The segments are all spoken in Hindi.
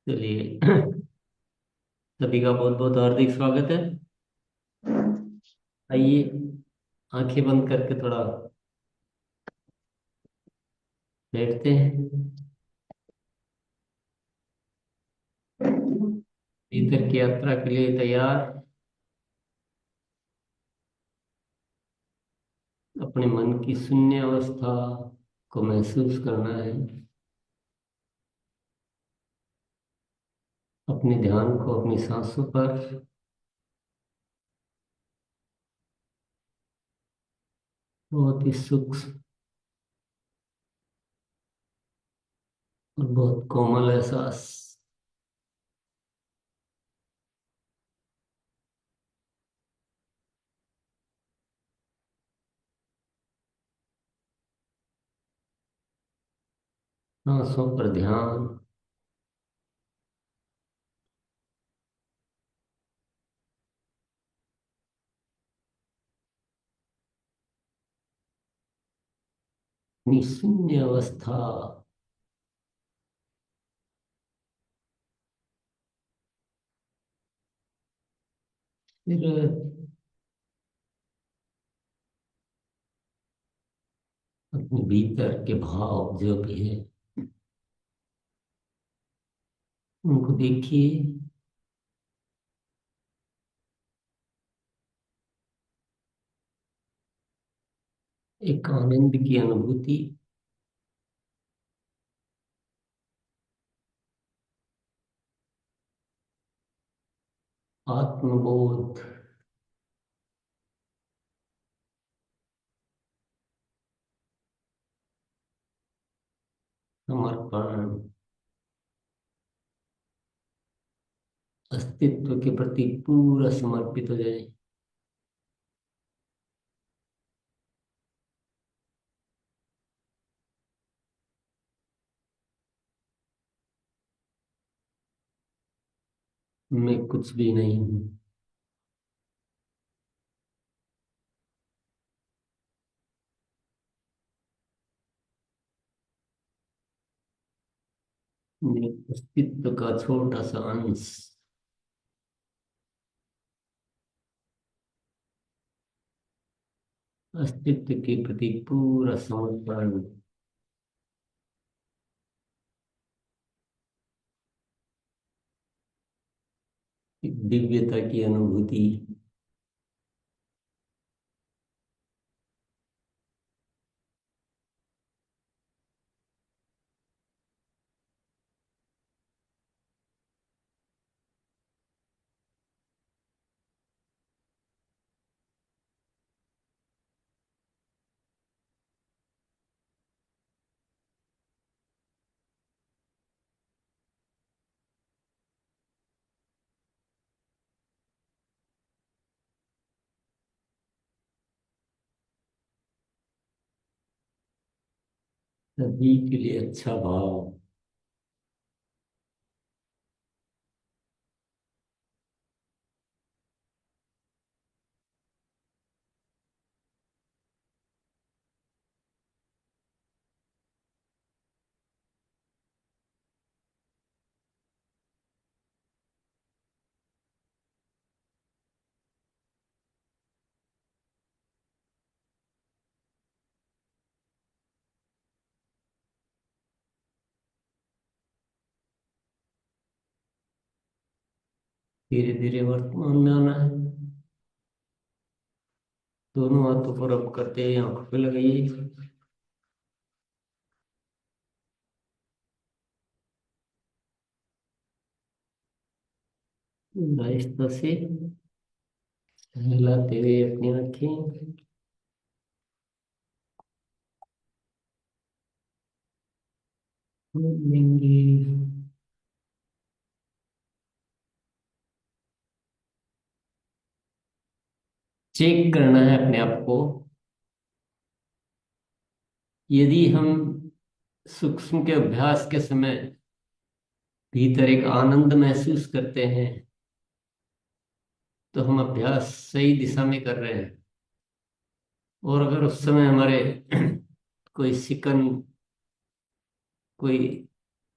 चलिए। सभी का बहुत बहुत हार्दिक स्वागत है। आइए, आंखें बंद करके थोड़ा बैठते हैं। भीतर की यात्रा के लिए तैयार। अपने मन की शून्य अवस्था को महसूस करना है। अपने ध्यान को अपनी सांसों पर बहुत ही सूक्ष्म और बहुत कोमल एहसास। सांसों पर ध्यान। अपनी शून्य अवस्था। फिर अपने भीतर के भाव जो भी है उनको देखिए। एक आनंद की अनुभूति। आत्मबोध। समर्पण। अस्तित्व के प्रति पूरा समर्पित हो जाए। मैं कुछ भी नहीं हूँ। मैं अस्तित्व का छोटा सा अंश। अस्तित्व के प्रति पूरा समर्पण। एक दिव्यता की अनुभूति। सभी के लिए अच्छा भाव। धीरे धीरे वर्तमान में आना है। दोनों हाथों पर रब करते हैं, आंखों पे लगाइए। आहिस्ता से हिलाते हुए अपनी आंखें खोल लेंगे। चेक करना है अपने आप को। यदि हम सूक्ष्म के अभ्यास के समय भीतर एक आनंद महसूस करते हैं तो हम अभ्यास सही दिशा में कर रहे हैं। और अगर उस समय हमारे कोई सिकन, कोई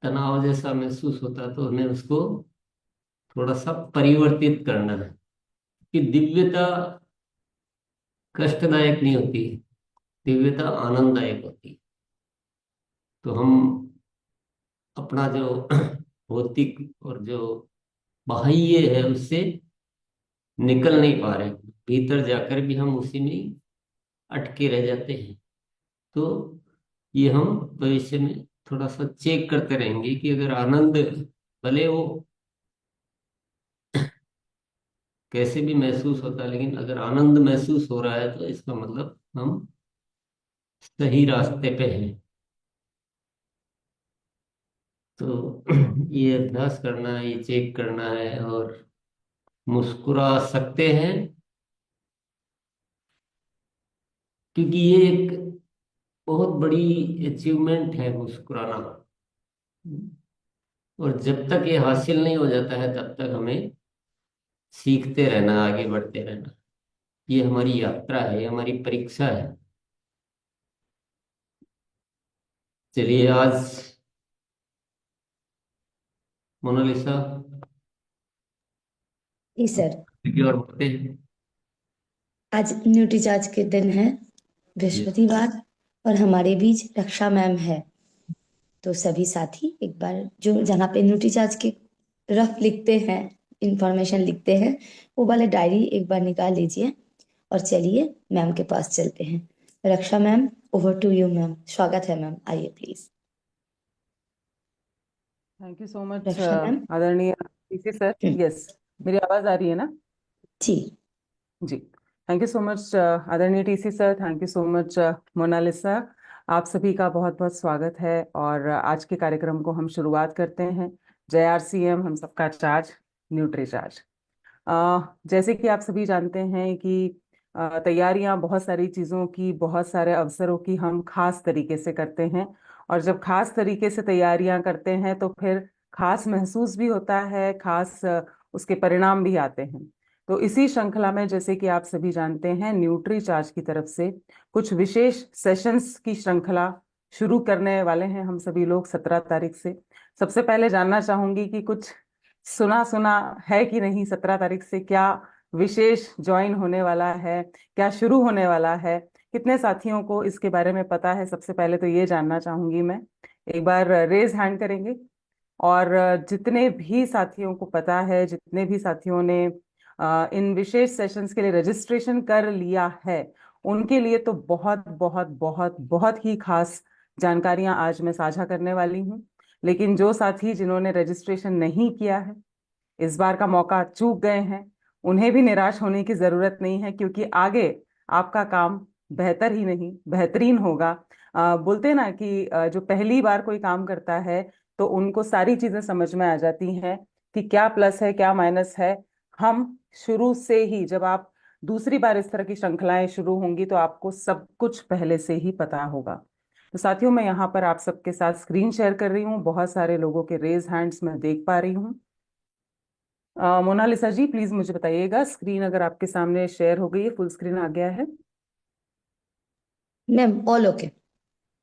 तनाव जैसा महसूस होता है तो हमें उसको थोड़ा सा परिवर्तित करना है कि दिव्यता कष्टदायक नहीं होती, दिव्यता आनंददायक होती है। तो हम अपना जो भौतिक और जो बाह्य है उससे निकल नहीं पा रहे, भीतर जाकर भी हम उसी में अटके रह जाते हैं। तो ये हम भविष्य में थोड़ा सा चेक करते रहेंगे कि अगर आनंद, भले वो कैसे भी महसूस होता है, लेकिन अगर आनंद महसूस हो रहा है तो इसका मतलब हम सही रास्ते पे हैं। तो ये अभ्यास करना है, ये चेक करना है, और मुस्कुरा सकते हैं क्योंकि ये एक बहुत बड़ी अचीवमेंट है मुस्कुराना। और जब तक ये हासिल नहीं हो जाता है तब तक हमें सीखते रहना, आगे बढ़ते रहना। ये हमारी यात्रा है, ये हमारी परीक्षा है। चलिए आज मोनालिसा जी सर। की ओर बढ़ते हैं। आज न्यूट्रीचार्ज के दिन है, जी। बृहस्पतिवार, और हमारे बीच रक्षा मैम है। तो सभी साथी एक बार जो जहाँ पे न्यूट्रीचार्ज के रफ लिखते हैं, इंफॉर्मेशन लिखते हैं, वो वाले डायरी एक बार निकाल लीजिए और चलिए मैम के पास चलते हैं। Raksha ma'am, over to you ma'am. स्वागत है मैम, आइए please. Thank you so much Raksha ma'am. आदरणीय टीसी सर। यस, मेरी आवाज आ रही है ना? जी। जी। थैंक यू सो मच आदरणीय TC sir. Thank you so much Monalisa. आप सभी का बहुत बहुत स्वागत है और आज के कार्यक्रम को हम शुरुआत करते हैं। जय आरसीएम, हम सबका चार्ज, न्यूट्री चार्ज। जैसे कि आप सभी जानते हैं कि तैयारियां बहुत सारी चीज़ों की, बहुत सारे अवसरों की हम खास तरीके से करते हैं। और जब खास तरीके से तैयारियां करते हैं तो फिर खास महसूस भी होता है, खास उसके परिणाम भी आते हैं। तो इसी श्रृंखला में, जैसे कि आप सभी जानते हैं, न्यूट्री चार्ज की तरफ से कुछ विशेष सेशंस की श्रृंखला शुरू करने वाले हैं हम सभी लोग 17 तारीख से। सबसे पहले जानना चाहूंगी कि कुछ सुना सुना है कि नहीं, 17 तारीख से क्या विशेष ज्वाइन होने वाला है, क्या शुरू होने वाला है, कितने साथियों को इसके बारे में पता है? सबसे पहले तो ये जानना चाहूंगी मैं। एक बार रेज हैंड करेंगे। और जितने भी साथियों को पता है, जितने भी साथियों ने इन विशेष सेशंस के लिए रजिस्ट्रेशन कर लिया है, उनके लिए तो बहुत बहुत बहुत बहुत ही खास जानकारियां आज मैं साझा करने वाली हूँ। लेकिन जो साथी जिन्होंने रजिस्ट्रेशन नहीं किया है, इस बार का मौका चूक गए हैं, उन्हें भी निराश होने की जरूरत नहीं है, क्योंकि आगे आपका काम बेहतर ही नहीं बेहतरीन होगा। बोलते हैं ना कि जो पहली बार कोई काम करता है तो उनको सारी चीजें समझ में आ जाती हैं कि क्या प्लस है क्या माइनस है। हम शुरू से ही, जब आप दूसरी बार इस तरह की श्रृंखलाएं शुरू होंगी तो आपको सब कुछ पहले से ही पता होगा। तो साथियों, मैं यहाँ पर आप सबके साथ स्क्रीन शेयर कर रही हूँ। बहुत सारे लोगों के रेज हैंड्स मैं देख पा रही हूँ। मोनालिसा जी, प्लीज मुझे बताइएगा, स्क्रीन अगर आपके सामने शेयर हो गई है, फुल स्क्रीन आ गया है? Ma'am all okay.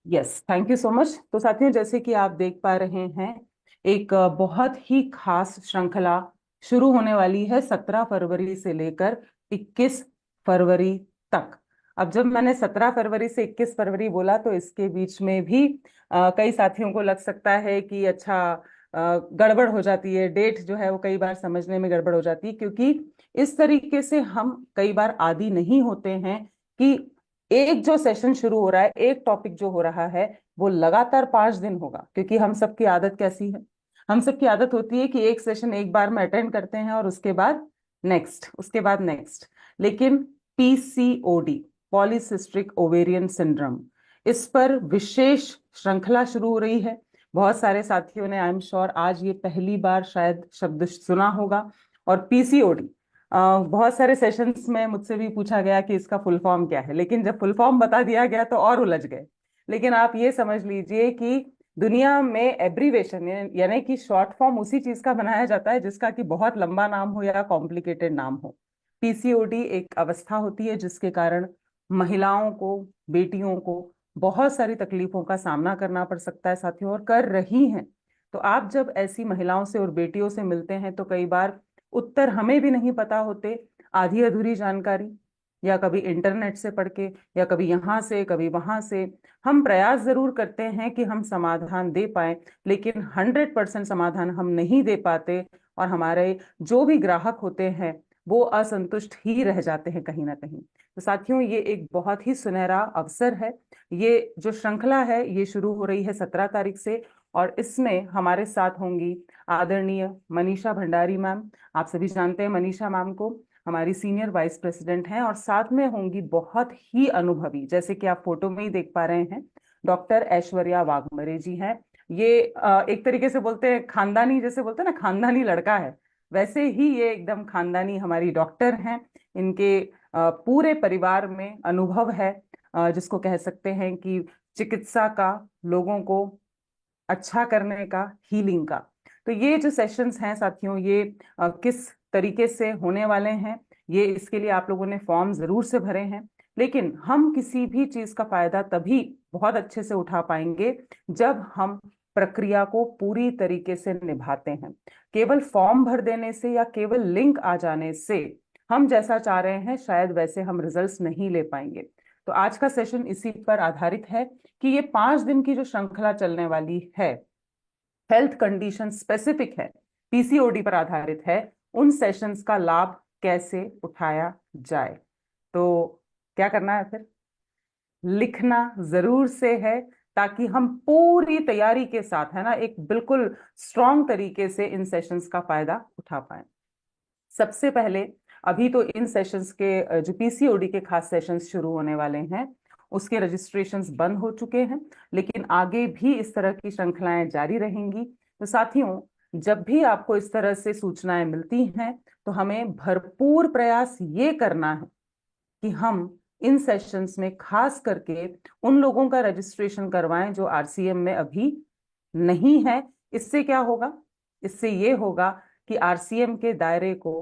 Yes, thank you so much. तो साथियों, जैसे कि आप देख पा रहे हैं, एक बहुत ही खास श्रृंखला शुरू होने वाली है 17 फरवरी से लेकर 21 फरवरी तक। अब जब मैंने 17 फरवरी से 21 फरवरी बोला तो इसके बीच में भी कई साथियों को लग सकता है कि अच्छा, गड़बड़ हो जाती है, डेट जो है वो कई बार समझने में गड़बड़ हो जाती है, क्योंकि इस तरीके से हम कई बार आदी नहीं होते हैं कि एक जो सेशन शुरू हो रहा है, एक टॉपिक जो हो रहा है, वो लगातार 5 दिन होगा। क्योंकि हम सबकी आदत कैसी है? हम सबकी आदत होती है कि एक सेशन एक बार में अटेंड करते हैं और उसके बाद नेक्स्ट, उसके बाद नेक्स्ट। लेकिन पीसीओडी, पॉलीसिस्टिक ओवेरियन सिंड्रोम, इस पर विशेष श्रृंखला शुरू हो रही है। बहुत सारे साथियों ने, आई एम श्योर, आज ये पहली बार शायद शब्द सुना होगा। और पीसीओडी, बहुत सारे सेशंस में मुझसे भी पूछा गया कि इसका फुल फॉर्म क्या है, लेकिन जब फुल फॉर्म बता दिया गया तो और उलझ गए। लेकिन आप ये समझ लीजिए कि दुनिया में एब्रीवेशन यानी कि शॉर्ट फॉर्म उसी चीज का बनाया जाता है जिसका कि बहुत लंबा नाम हो या कॉम्प्लिकेटेड नाम हो। पीसीओडी एक अवस्था होती है जिसके कारण महिलाओं को, बेटियों को बहुत सारी तकलीफों का सामना करना पड़ सकता है साथियों, और कर रही हैं। तो आप जब ऐसी महिलाओं से और बेटियों से मिलते हैं तो कई बार उत्तर हमें भी नहीं पता होते, आधी अधूरी जानकारी, या कभी इंटरनेट से पढ़ के, या कभी यहाँ से कभी वहां से। हम प्रयास जरूर करते हैं कि हम समाधान दे पाए, लेकिन 100% समाधान हम नहीं दे पाते, और हमारे जो भी ग्राहक होते हैं वो असंतुष्ट ही रह जाते हैं कहीं ना कहीं। तो साथियों, ये एक बहुत ही सुनहरा अवसर है। ये जो श्रृंखला है ये शुरू हो रही है 17 तारीख से, और इसमें हमारे साथ होंगी आदरणीय मनीषा भंडारी मैम। आप सभी जानते हैं मनीषा मैम को, हमारी सीनियर वाइस प्रेसिडेंट हैं। और साथ में होंगी बहुत ही अनुभवी, जैसे कि आप फोटो में ही देख पा रहे हैं, डॉक्टर ऐश्वर्या वाघमरे जी हैं। ये एक तरीके से बोलते हैं खानदानी, जैसे बोलते हैं ना खानदानी लड़का है, वैसे ही ये एकदम खानदानी हमारी डॉक्टर हैं। इनके पूरे परिवार में अनुभव है, जिसको कह सकते हैं कि चिकित्सा का, लोगों को अच्छा करने का, हीलिंग का। तो ये जो सेशंस हैं साथियों, ये किस तरीके से होने वाले हैं, ये इसके लिए आप लोगों ने फॉर्म जरूर से भरे हैं। लेकिन हम किसी भी चीज का फायदा तभी बहुत अच्छे से उठा पाएंगे जब हम प्रक्रिया को पूरी तरीके से निभाते हैं। केवल फॉर्म भर देने से या केवल लिंक आ जाने से हम जैसा चाह रहे हैं शायद वैसे हम रिजल्ट्स नहीं ले पाएंगे। तो आज का सेशन इसी पर आधारित है कि ये 5 दिन की जो श्रृंखला चलने वाली है, हेल्थ कंडीशन स्पेसिफिक है, पीसीओडी पर आधारित है, उन सेशंस का लाभ कैसे उठाया जाए। तो क्या करना है फिर? लिखना जरूर से है, ताकि हम पूरी तैयारी के साथ, है ना, एक बिल्कुल स्ट्रॉन्ग तरीके से इन सेशंस का फायदा उठा पाए। सबसे पहले, अभी तो इन सेशंस के जो पीसीओडी के खास सेशंस शुरू होने वाले हैं उसके रजिस्ट्रेशंस बंद हो चुके हैं, लेकिन आगे भी इस तरह की श्रृंखलाएं जारी रहेंगी। तो साथियों, जब भी आपको इस तरह से सूचनाएं मिलती हैं तो हमें भरपूर प्रयास ये करना है कि हम इन सेशंस में खास करके उन लोगों का रजिस्ट्रेशन करवाएं जो आरसीएम में अभी नहीं है। इससे क्या होगा? इससे ये होगा कि आरसीएम के दायरे को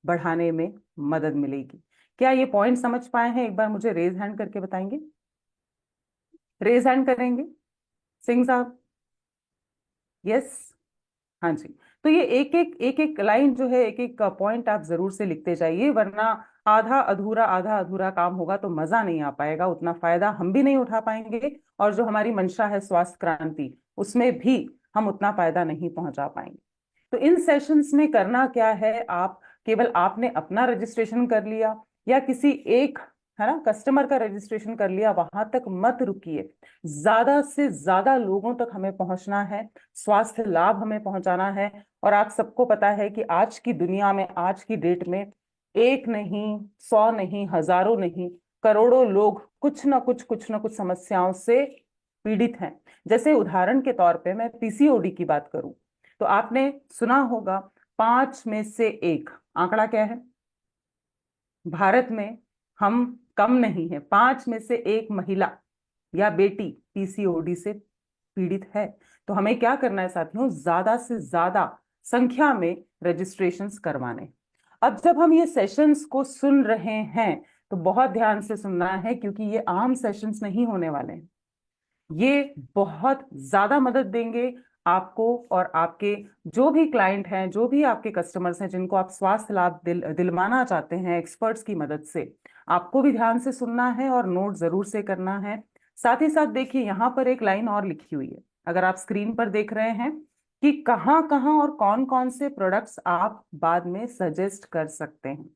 बढ़ाने में मदद मिलेगी। क्या ये पॉइंट समझ पाए हैं? एक बार मुझे रेज हैंड करके बताएंगे। रेज हैंड करेंगे सिंह साहब? यस, हाँ जी। तो ये एक एक लाइन जो है, एक एक पॉइंट आप जरूर से लिखते जाइए, वरना आधा अधूरा काम होगा तो मजा नहीं आ पाएगा, उतना फायदा हम भी नहीं उठा पाएंगे, और जो हमारी मंशा है स्वास्थ्य क्रांति, उसमें भी हम उतना फायदा नहीं पहुंचा पाएंगे। तो इन सेशंस में करना क्या है, आप केवल आपने अपना रजिस्ट्रेशन कर लिया या किसी एक, है ना, कस्टमर का रजिस्ट्रेशन कर लिया, वहां तक मत रुकिए। ज्यादा से ज्यादा लोगों तक हमें पहुंचना है, स्वास्थ्य लाभ हमें पहुंचाना है। और आप सबको पता है कि आज की दुनिया में, आज की डेट में, एक नहीं, 100 नहीं, हजारों नहीं, करोड़ों लोग कुछ ना कुछ समस्याओं से पीड़ित हैं। जैसे उदाहरण के तौर पे मैं पीसीओडी की बात करूं तो आपने सुना होगा 5 में से 1 आंकड़ा क्या है? भारत में हम कम नहीं है, 5 में से 1 महिला या बेटी पीसीओडी से पीड़ित है। तो हमें क्या करना है साथियों? ज्यादा से ज्यादा संख्या में रजिस्ट्रेशंस करवाने। अब जब हम ये सेशंस को सुन रहे हैं तो बहुत ध्यान से सुनना है, क्योंकि ये आम सेशंस नहीं होने वाले हैं। ये बहुत ज्यादा मदद देंगे आपको और आपके जो भी क्लाइंट हैं, जो भी आपके कस्टमर्स हैं जिनको आप स्वास्थ्य लाभ दिलवाना चाहते हैं एक्सपर्ट्स की मदद से। आपको भी ध्यान से सुनना है और नोट जरूर से करना है। साथ ही साथ देखिए, यहाँ पर एक लाइन और लिखी हुई है, अगर आप स्क्रीन पर देख रहे हैं, कि कहाँ कहाँ और कौन कौन से प्रोडक्ट्स आप बाद में सजेस्ट कर सकते हैं।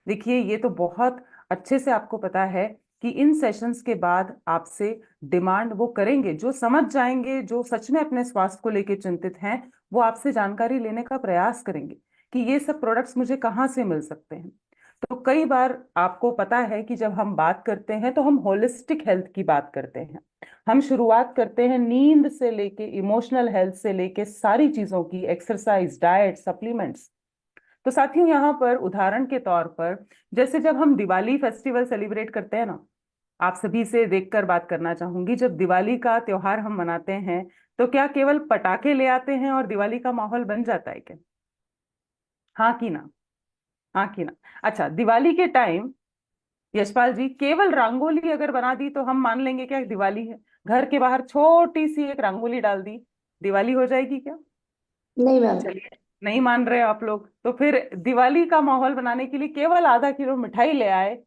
देखिए, ये तो बहुत अच्छे से आपको पता है कि इन सेशंस के बाद आपसे डिमांड वो करेंगे, जो समझ जाएंगे, जो सच में अपने स्वास्थ्य को लेकर चिंतित हैं, वो आपसे जानकारी लेने का प्रयास करेंगे कि ये सब प्रोडक्ट्स मुझे कहाँ से मिल सकते हैं। तो कई बार आपको पता है कि जब हम बात करते हैं तो हम होलिस्टिक हेल्थ की बात करते हैं। हम शुरुआत करते हैं नींद से लेके इमोशनल हेल्थ से लेके सारी चीजों की, एक्सरसाइज, डाइट, सप्लीमेंट्स। तो साथियों, यहाँ पर उदाहरण के तौर पर, जैसे जब हम दिवाली फेस्टिवल सेलिब्रेट करते हैं ना, आप सभी से देखकर बात करना चाहूंगी, जब दिवाली का त्योहार हम मनाते हैं तो क्या केवल पटाखे ले आते हैं और दिवाली का माहौल बन जाता है क्या? हाँ कि ना? हाँ कि ना? अच्छा, दिवाली के टाइम यशपाल जी केवल रंगोली अगर बना दी तो हम मान लेंगे क्या दिवाली है? घर के बाहर छोटी सी एक रंगोली डाल दी, दिवाली हो जाएगी क्या? नहीं मैम। चलिए, नहीं मान रहे आप लोग, तो फिर दिवाली का माहौल बनाने के लिए केवल आधा किलो मिठाई ले आए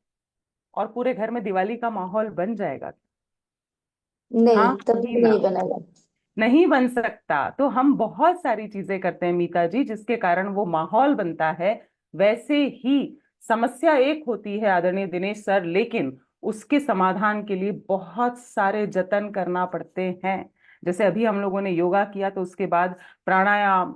और पूरे घर में दिवाली का माहौल बन जाएगा? नहीं, हाँ तभी ही ना? नहीं बनेगा। नहीं बन सकता। तो हम बहुत सारी चीजें करते हैं मीता जी जिसके कारण वो माहौल बनता है। वैसे ही समस्या एक होती है आदरणीय दिनेश सर, लेकिन उसके समाधान के लिए बहुत सारे जतन करना पड़ते हैं। जैसे अभी हम लोगों ने योगा किया, तो उसके बाद प्राणायाम,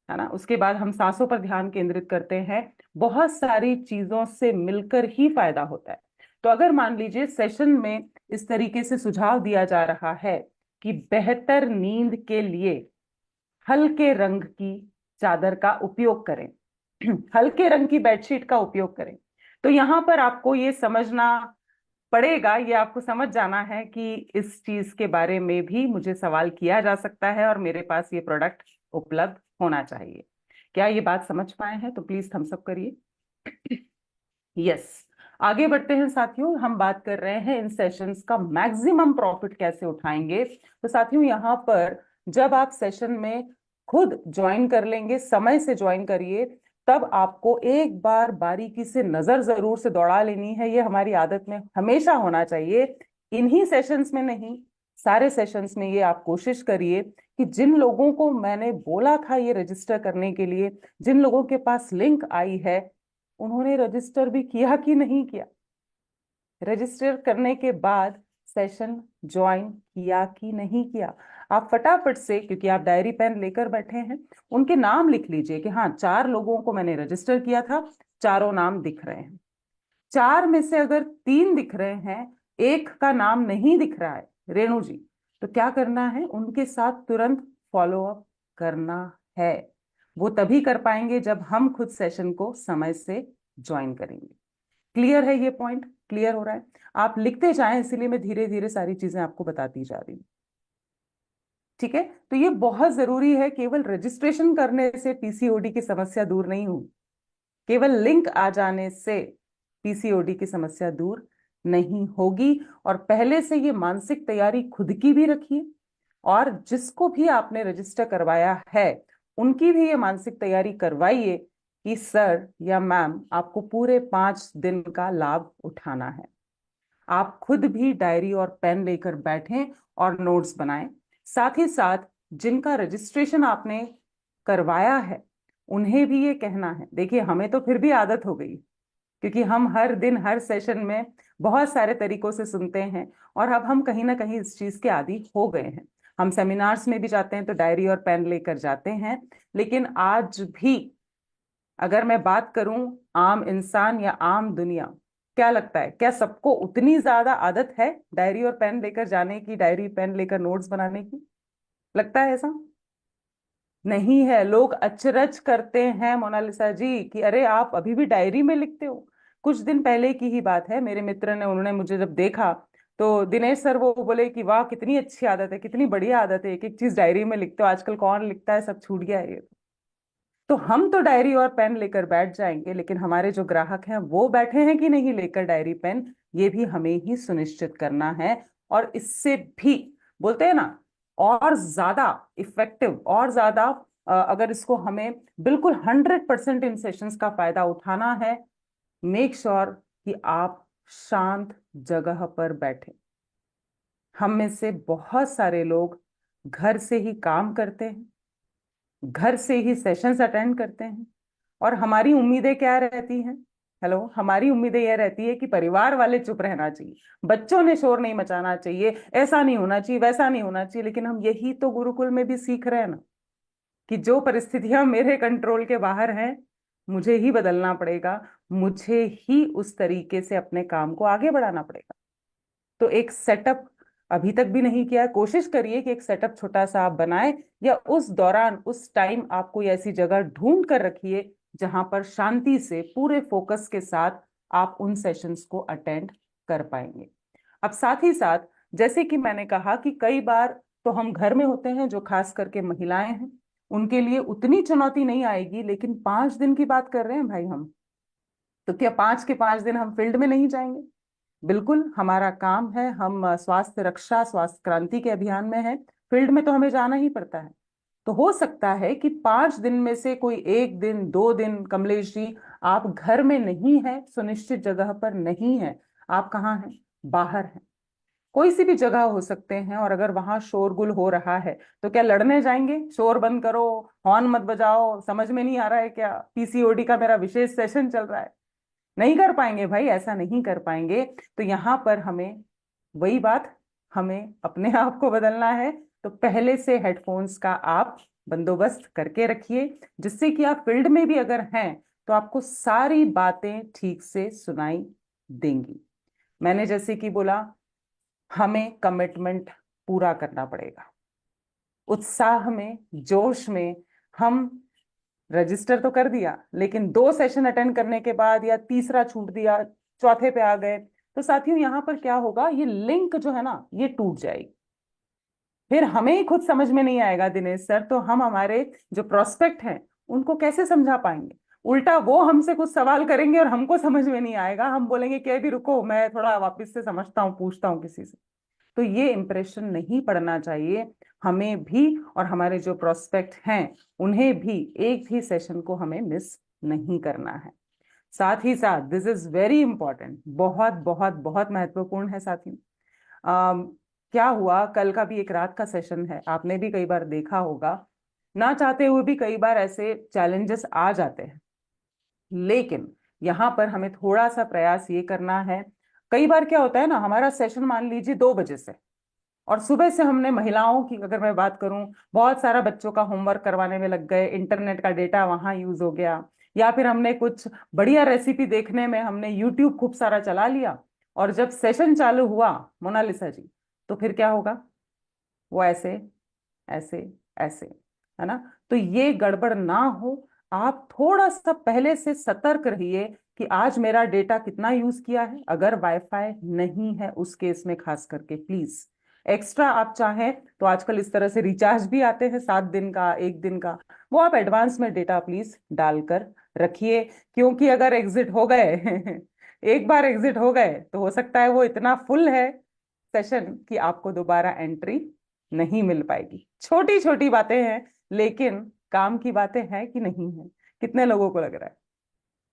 है ना, उसके बाद हम सांसों पर ध्यान केंद्रित करते हैं। बहुत सारी चीजों से मिलकर ही फायदा होता है। तो अगर मान लीजिए सेशन में इस तरीके से सुझाव दिया जा रहा है कि बेहतर नींद के लिए हल्के रंग की चादर का उपयोग करें, हल्के रंग की बेडशीट का उपयोग करें, तो यहां पर आपको ये समझना पड़ेगा, ये आपको समझ जाना है कि इस चीज के बारे में भी मुझे सवाल किया जा सकता है और मेरे पास ये प्रोडक्ट उपलब्ध होना चाहिए। क्या ये बात समझ पाए हैं? तो प्लीज थम्स अप करिए। यस। आगे बढ़ते हैं साथियों, हम बात कर रहे हैं इन सेशंस का मैक्सिमम प्रॉफिट कैसे उठाएंगे। तो साथियों, यहाँ पर जब आप सेशन में खुद ज्वाइन कर लेंगे, समय से ज्वाइन करिए, तब आपको एक बार बारीकी से नजर जरूर से दौड़ा लेनी है। ये हमारी आदत में हमेशा होना चाहिए, इन्हीं सेशंस में नहीं, सारे सेशंस में ये आप कोशिश करिए कि जिन लोगों को मैंने बोला था ये रजिस्टर करने के लिए, जिन लोगों के पास लिंक आई है, उन्होंने रजिस्टर भी किया कि नहीं किया, रजिस्टर करने के बाद सेशन ज्वाइन किया कि नहीं किया। आप फटाफट से, क्योंकि आप डायरी पेन लेकर बैठे हैं, उनके नाम लिख लीजिए कि हाँ, 4 लोगों को मैंने रजिस्टर किया था, चारों नाम दिख रहे हैं। 4 में से अगर 3 दिख रहे हैं, एक का नाम नहीं दिख रहा है, रेणु जी, तो क्या करना है? उनके साथ तुरंत फॉलो अप करना है। वो तभी कर पाएंगे जब हम खुद सेशन को समय से ज्वाइन करेंगे। क्लियर है? ये पॉइंट क्लियर हो रहा है? आप लिखते जाएं, इसीलिए मैं धीरे धीरे सारी चीजें आपको बताती जा रही हूँ। ठीक है? तो ये बहुत जरूरी है। केवल रजिस्ट्रेशन करने से पीसीओडी की समस्या दूर नहीं हुई, केवल लिंक आ जाने से पीसीओडी की समस्या दूर नहीं होगी। और पहले से ये मानसिक तैयारी खुद की भी रखिए, और जिसको भी आपने रजिस्टर करवाया है उनकी भी ये मानसिक तैयारी करवाइए कि सर या मैम, आपको पूरे 5 दिन का लाभ उठाना है। आप खुद भी डायरी और पेन लेकर बैठें और नोट्स बनाएं। साथ ही साथ जिनका रजिस्ट्रेशन आपने करवाया है उन्हें भी ये कहना है। देखिए, हमें तो फिर भी आदत हो गई, क्योंकि हम हर दिन हर सेशन में बहुत सारे तरीकों से सुनते हैं, और अब हम कहीं ना कहीं इस चीज के आदी हो गए हैं। हम सेमिनार्स में भी जाते हैं तो डायरी और पेन लेकर जाते हैं, लेकिन आज भी अगर मैं बात करूं आम इंसान या आम दुनिया, क्या लगता है, क्या सबको उतनी ज्यादा आदत है डायरी और पेन लेकर जाने की, डायरी पेन लेकर नोट्स बनाने की? लगता है ऐसा? नहीं है। लोग अचरज करते हैं मोनालिसा जी कि अरे, आप अभी भी डायरी में लिखते हो। कुछ दिन पहले की ही बात है, मेरे मित्र ने, उन्होंने मुझे जब देखा तो दिनेश सर वो बोले कि वाह, कितनी अच्छी आदत है, कितनी बढ़िया आदत है, एक एक चीज डायरी में लिखते हो, आजकल कौन लिखता है, सब छूट गया है ये। तो हम तो डायरी और पेन लेकर बैठ जाएंगे, लेकिन हमारे जो ग्राहक हैं वो बैठे हैं कि नहीं लेकर डायरी पेन, ये भी हमें ही सुनिश्चित करना है। और इससे भी, बोलते हैं ना, और ज्यादा इफेक्टिव, और ज्यादा अगर इसको हमें बिल्कुल 100% इन सेशंस का फायदा उठाना है, मेक श्योर कि आप शांत जगह पर बैठे। हम में से बहुत सारे लोग घर से ही काम करते हैं, घर से ही सेशंस अटेंड करते हैं, और हमारी उम्मीदें क्या रहती हैं? हेलो, हमारी उम्मीदें यह रहती है कि परिवार वाले चुप रहना चाहिए, बच्चों ने शोर नहीं मचाना चाहिए, ऐसा नहीं होना चाहिए, वैसा नहीं होना चाहिए। लेकिन हम यही तो गुरुकुल में भी सीख रहे हैं ना, कि जो परिस्थितियां मेरे कंट्रोल के बाहर हैं, मुझे ही बदलना पड़ेगा, मुझे ही उस तरीके से अपने काम को आगे बढ़ाना पड़ेगा। तो एक सेटअप अभी तक भी नहीं किया है, कोशिश करिए कि एक सेटअप छोटा सा आप बनाएं, या उस दौरान, उस टाइम आप कोई ऐसी जगह ढूंढ कर रखिए जहां पर शांति से पूरे फोकस के साथ आप उन सेशंस को अटेंड कर पाएंगे। अब साथ ही साथ, जैसे कि मैंने कहा कि कई बार तो हम घर में होते हैं, जो खास करके महिलाएं हैं उनके लिए उतनी चुनौती नहीं आएगी, लेकिन 5 दिन की बात कर रहे हैं भाई हम, तो क्या 5 के 5 दिन हम फील्ड में नहीं जाएंगे? बिल्कुल, हमारा काम है, हम स्वास्थ्य रक्षा, स्वास्थ्य क्रांति के अभियान में है, फील्ड में तो हमें जाना ही पड़ता है। तो हो सकता है कि 5 दिन में से कोई एक दिन 2 दिन कमलेश जी आप घर में नहीं है, सुनिश्चित जगह पर नहीं है, आप कहाँ हैं? बाहर हैं। कोई सी भी जगह हो सकते हैं, और अगर वहां शोरगुल हो रहा है तो क्या लड़ने जाएंगे? शोर बंद करो, हॉर्न मत बजाओ, समझ में नहीं आ रहा है क्या, पीसीओडी का मेरा विशेष सेशन चल रहा है? नहीं कर पाएंगे भाई, ऐसा नहीं कर पाएंगे। तो यहाँ पर हमें वही बात, हमें अपने आप को बदलना है। तो पहले से हेडफोन्स का आप बंदोबस्त करके रखिए, जिससे कि आप फील्ड में भी अगर हैं तो आपको सारी बातें ठीक से सुनाई देंगी। मैंने जैसे कि बोला, हमें कमिटमेंट पूरा करना पड़ेगा। उत्साह में, जोश में हम रजिस्टर तो कर दिया, लेकिन 2 सेशन अटेंड करने के बाद या तीसरा छूट दिया, चौथे पे आ गए, तो साथियों यहां पर क्या होगा, ये लिंक जो है ना ये टूट जाएगी। फिर हमें ही खुद समझ में नहीं आएगा दिनेश सर, तो हम हमारे जो प्रोस्पेक्ट हैं उनको कैसे समझा पाएंगे? उल्टा वो हमसे कुछ सवाल करेंगे और हमको समझ में नहीं आएगा, हम बोलेंगे कि अभी रुको, मैं थोड़ा वापस से समझता हूँ, पूछता हूँ किसी से। तो ये इंप्रेशन नहीं पड़ना चाहिए हमें भी, और हमारे जो प्रोस्पेक्ट हैं उन्हें भी एक भी सेशन को हमें मिस नहीं करना है। साथ ही साथ दिस इज वेरी इंपॉर्टेंट, बहुत बहुत बहुत महत्वपूर्ण है साथियों। क्या हुआ, कल का भी एक रात का सेशन है, आपने भी कई बार देखा होगा, ना चाहते हुए भी कई बार ऐसे चैलेंजेस आ जाते हैं, लेकिन यहाँ पर हमें थोड़ा सा प्रयास ये करना है। कई बार क्या होता है ना, हमारा सेशन मान लीजिए 2 बजे से, और सुबह से हमने महिलाओं की अगर मैं बात करूं, बहुत सारा बच्चों का होमवर्क करवाने में लग गए, इंटरनेट का डेटा वहां यूज हो गया, या फिर हमने कुछ बढ़िया रेसिपी देखने में हमने यूट्यूब खूब सारा चला लिया, और जब सेशन चालू हुआ मोनालिसा जी, तो फिर क्या होगा? वो ऐसे ऐसे ऐसे, है ना? तो ये गड़बड़ ना हो, आप थोड़ा सा पहले से सतर्क रहिए कि आज मेरा डेटा कितना यूज किया है। अगर वाईफाई नहीं है उस केस में खास करके प्लीज एक्स्ट्रा आप चाहें तो आजकल इस तरह से रिचार्ज भी आते हैं, 7 दिन का, 1 दिन का, वो आप एडवांस में डेटा प्लीज डालकर रखिए। क्योंकि अगर एग्जिट हो गए एक बार एग्जिट हो गए तो हो सकता है वो इतना फुल है सेशन कि आपको दोबारा एंट्री नहीं मिल पाएगी। छोटी छोटी बातें हैं, लेकिन काम की बातें हैं कि नहीं है? कितने लोगों को लग रहा है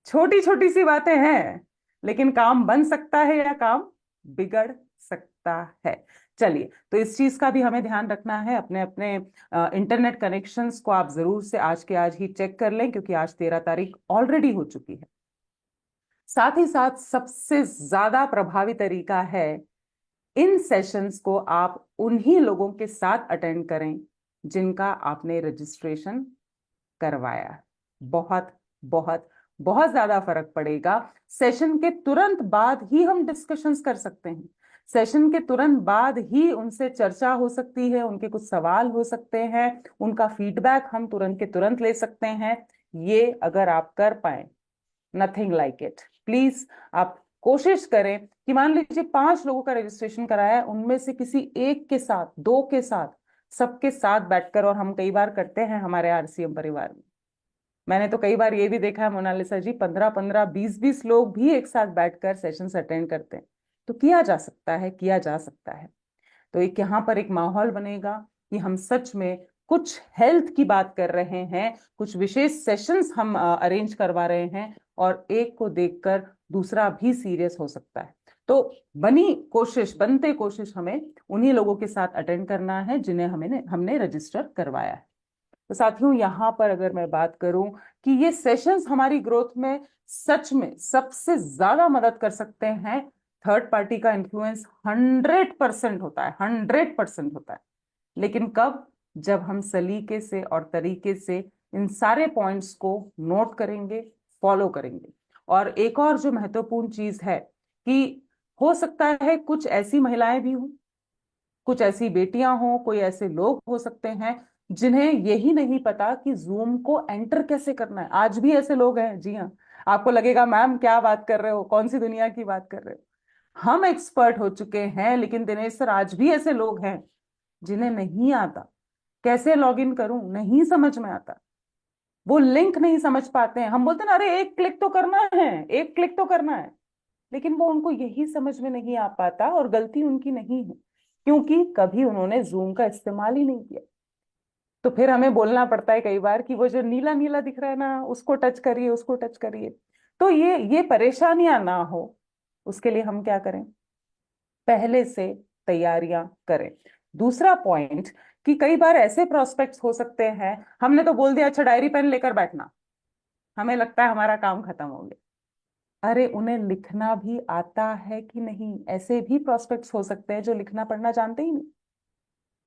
छोटी छोटी सी बातें हैं, लेकिन काम बन सकता है या काम बिगड़ सकता है? चलिए, तो इस चीज का भी हमें ध्यान रखना है। अपने अपने इंटरनेट कनेक्शंस को आप जरूर से आज के आज ही चेक कर लें, क्योंकि आज 13 तारीख ऑलरेडी हो चुकी है। साथ ही साथ सबसे ज्यादा प्रभावी तरीका है, इन सेशंस को आप उन्हीं लोगों के साथ अटेंड करें जिनका आपने रजिस्ट्रेशन करवाया है। बहुत बहुत बहुत ज्यादा फर्क पड़ेगा। सेशन के तुरंत बाद ही हम डिस्कशंस कर सकते हैं, सेशन के तुरंत बाद ही उनसे चर्चा हो सकती है, उनके कुछ सवाल हो सकते हैं, उनका फीडबैक हम तुरंत के तुरंत ले सकते हैं। ये अगर आप कर पाए, नथिंग लाइक इट। प्लीज आप कोशिश करें कि मान लीजिए 5 लोगों का रजिस्ट्रेशन कराया है, उनमें से किसी एक के साथ, 2 के साथ, सबके साथ बैठकर, और हम कई बार करते हैं हमारे आरसीएम परिवार में, मैंने तो कई बार ये भी देखा है मोनालिसा जी, 15-15, 20-20 लोग भी एक साथ बैठकर सेशंस अटेंड करते हैं। तो किया जा सकता है, किया जा सकता है। तो एक यहाँ पर एक माहौल बनेगा कि हम सच में कुछ हेल्थ की बात कर रहे हैं, कुछ विशेष सेशंस हम अरेंज करवा रहे हैं, और एक को देखकर दूसरा भी सीरियस हो सकता है। तो बनते कोशिश हमें उन्हीं लोगों के साथ अटेंड करना है जिन्हें हमने रजिस्टर करवाया है। तो साथियों यहाँ पर अगर मैं बात करूं कि ये सेशंस हमारी ग्रोथ में सच में सबसे ज्यादा मदद कर सकते हैं, थर्ड पार्टी का इन्फ्लुएंस 100% होता है, 100% होता है। लेकिन कब? जब हम सलीके से और तरीके से इन सारे पॉइंट्स को नोट करेंगे, फॉलो करेंगे। और एक और जो महत्वपूर्ण चीज है कि हो सकता है कुछ ऐसी महिलाएं भी हों, कुछ ऐसी बेटियां हों, कोई ऐसे लोग हो सकते हैं जिन्हें यही नहीं पता कि जूम को एंटर कैसे करना है। आज भी ऐसे लोग हैं, जी हाँ। आपको लगेगा मैम क्या बात कर रहे हो, कौन सी दुनिया की बात कर रहे हो? हम एक्सपर्ट हो चुके हैं, लेकिन दिनेश सर आज भी ऐसे लोग हैं जिन्हें नहीं आता, कैसे लॉग इन करूं नहीं समझ में आता, वो लिंक नहीं समझ पाते हैं। हम बोलते हैं ना, अरे एक क्लिक तो करना है, एक क्लिक तो करना है, लेकिन वो उनको यही समझ में नहीं आ पाता, और गलती उनकी नहीं है, क्योंकि कभी उन्होंने जूम का इस्तेमाल ही नहीं किया। तो फिर हमें बोलना पड़ता है कई बार कि वो जो नीला नीला दिख रहा है ना, उसको टच करिए, उसको टच करिए। तो ये परेशानियां ना हो, उसके लिए हम क्या करें? पहले से तैयारियां करें। दूसरा पॉइंट, कि कई बार ऐसे प्रोस्पेक्ट्स हो सकते हैं, हमने तो बोल दिया अच्छा डायरी पेन लेकर बैठना, हमें लगता है हमारा काम खत्म हो गया। अरे उन्हें लिखना भी आता है कि नहीं? ऐसे भी प्रोस्पेक्ट्स हो सकते हैं जो लिखना पढ़ना जानते ही नहीं।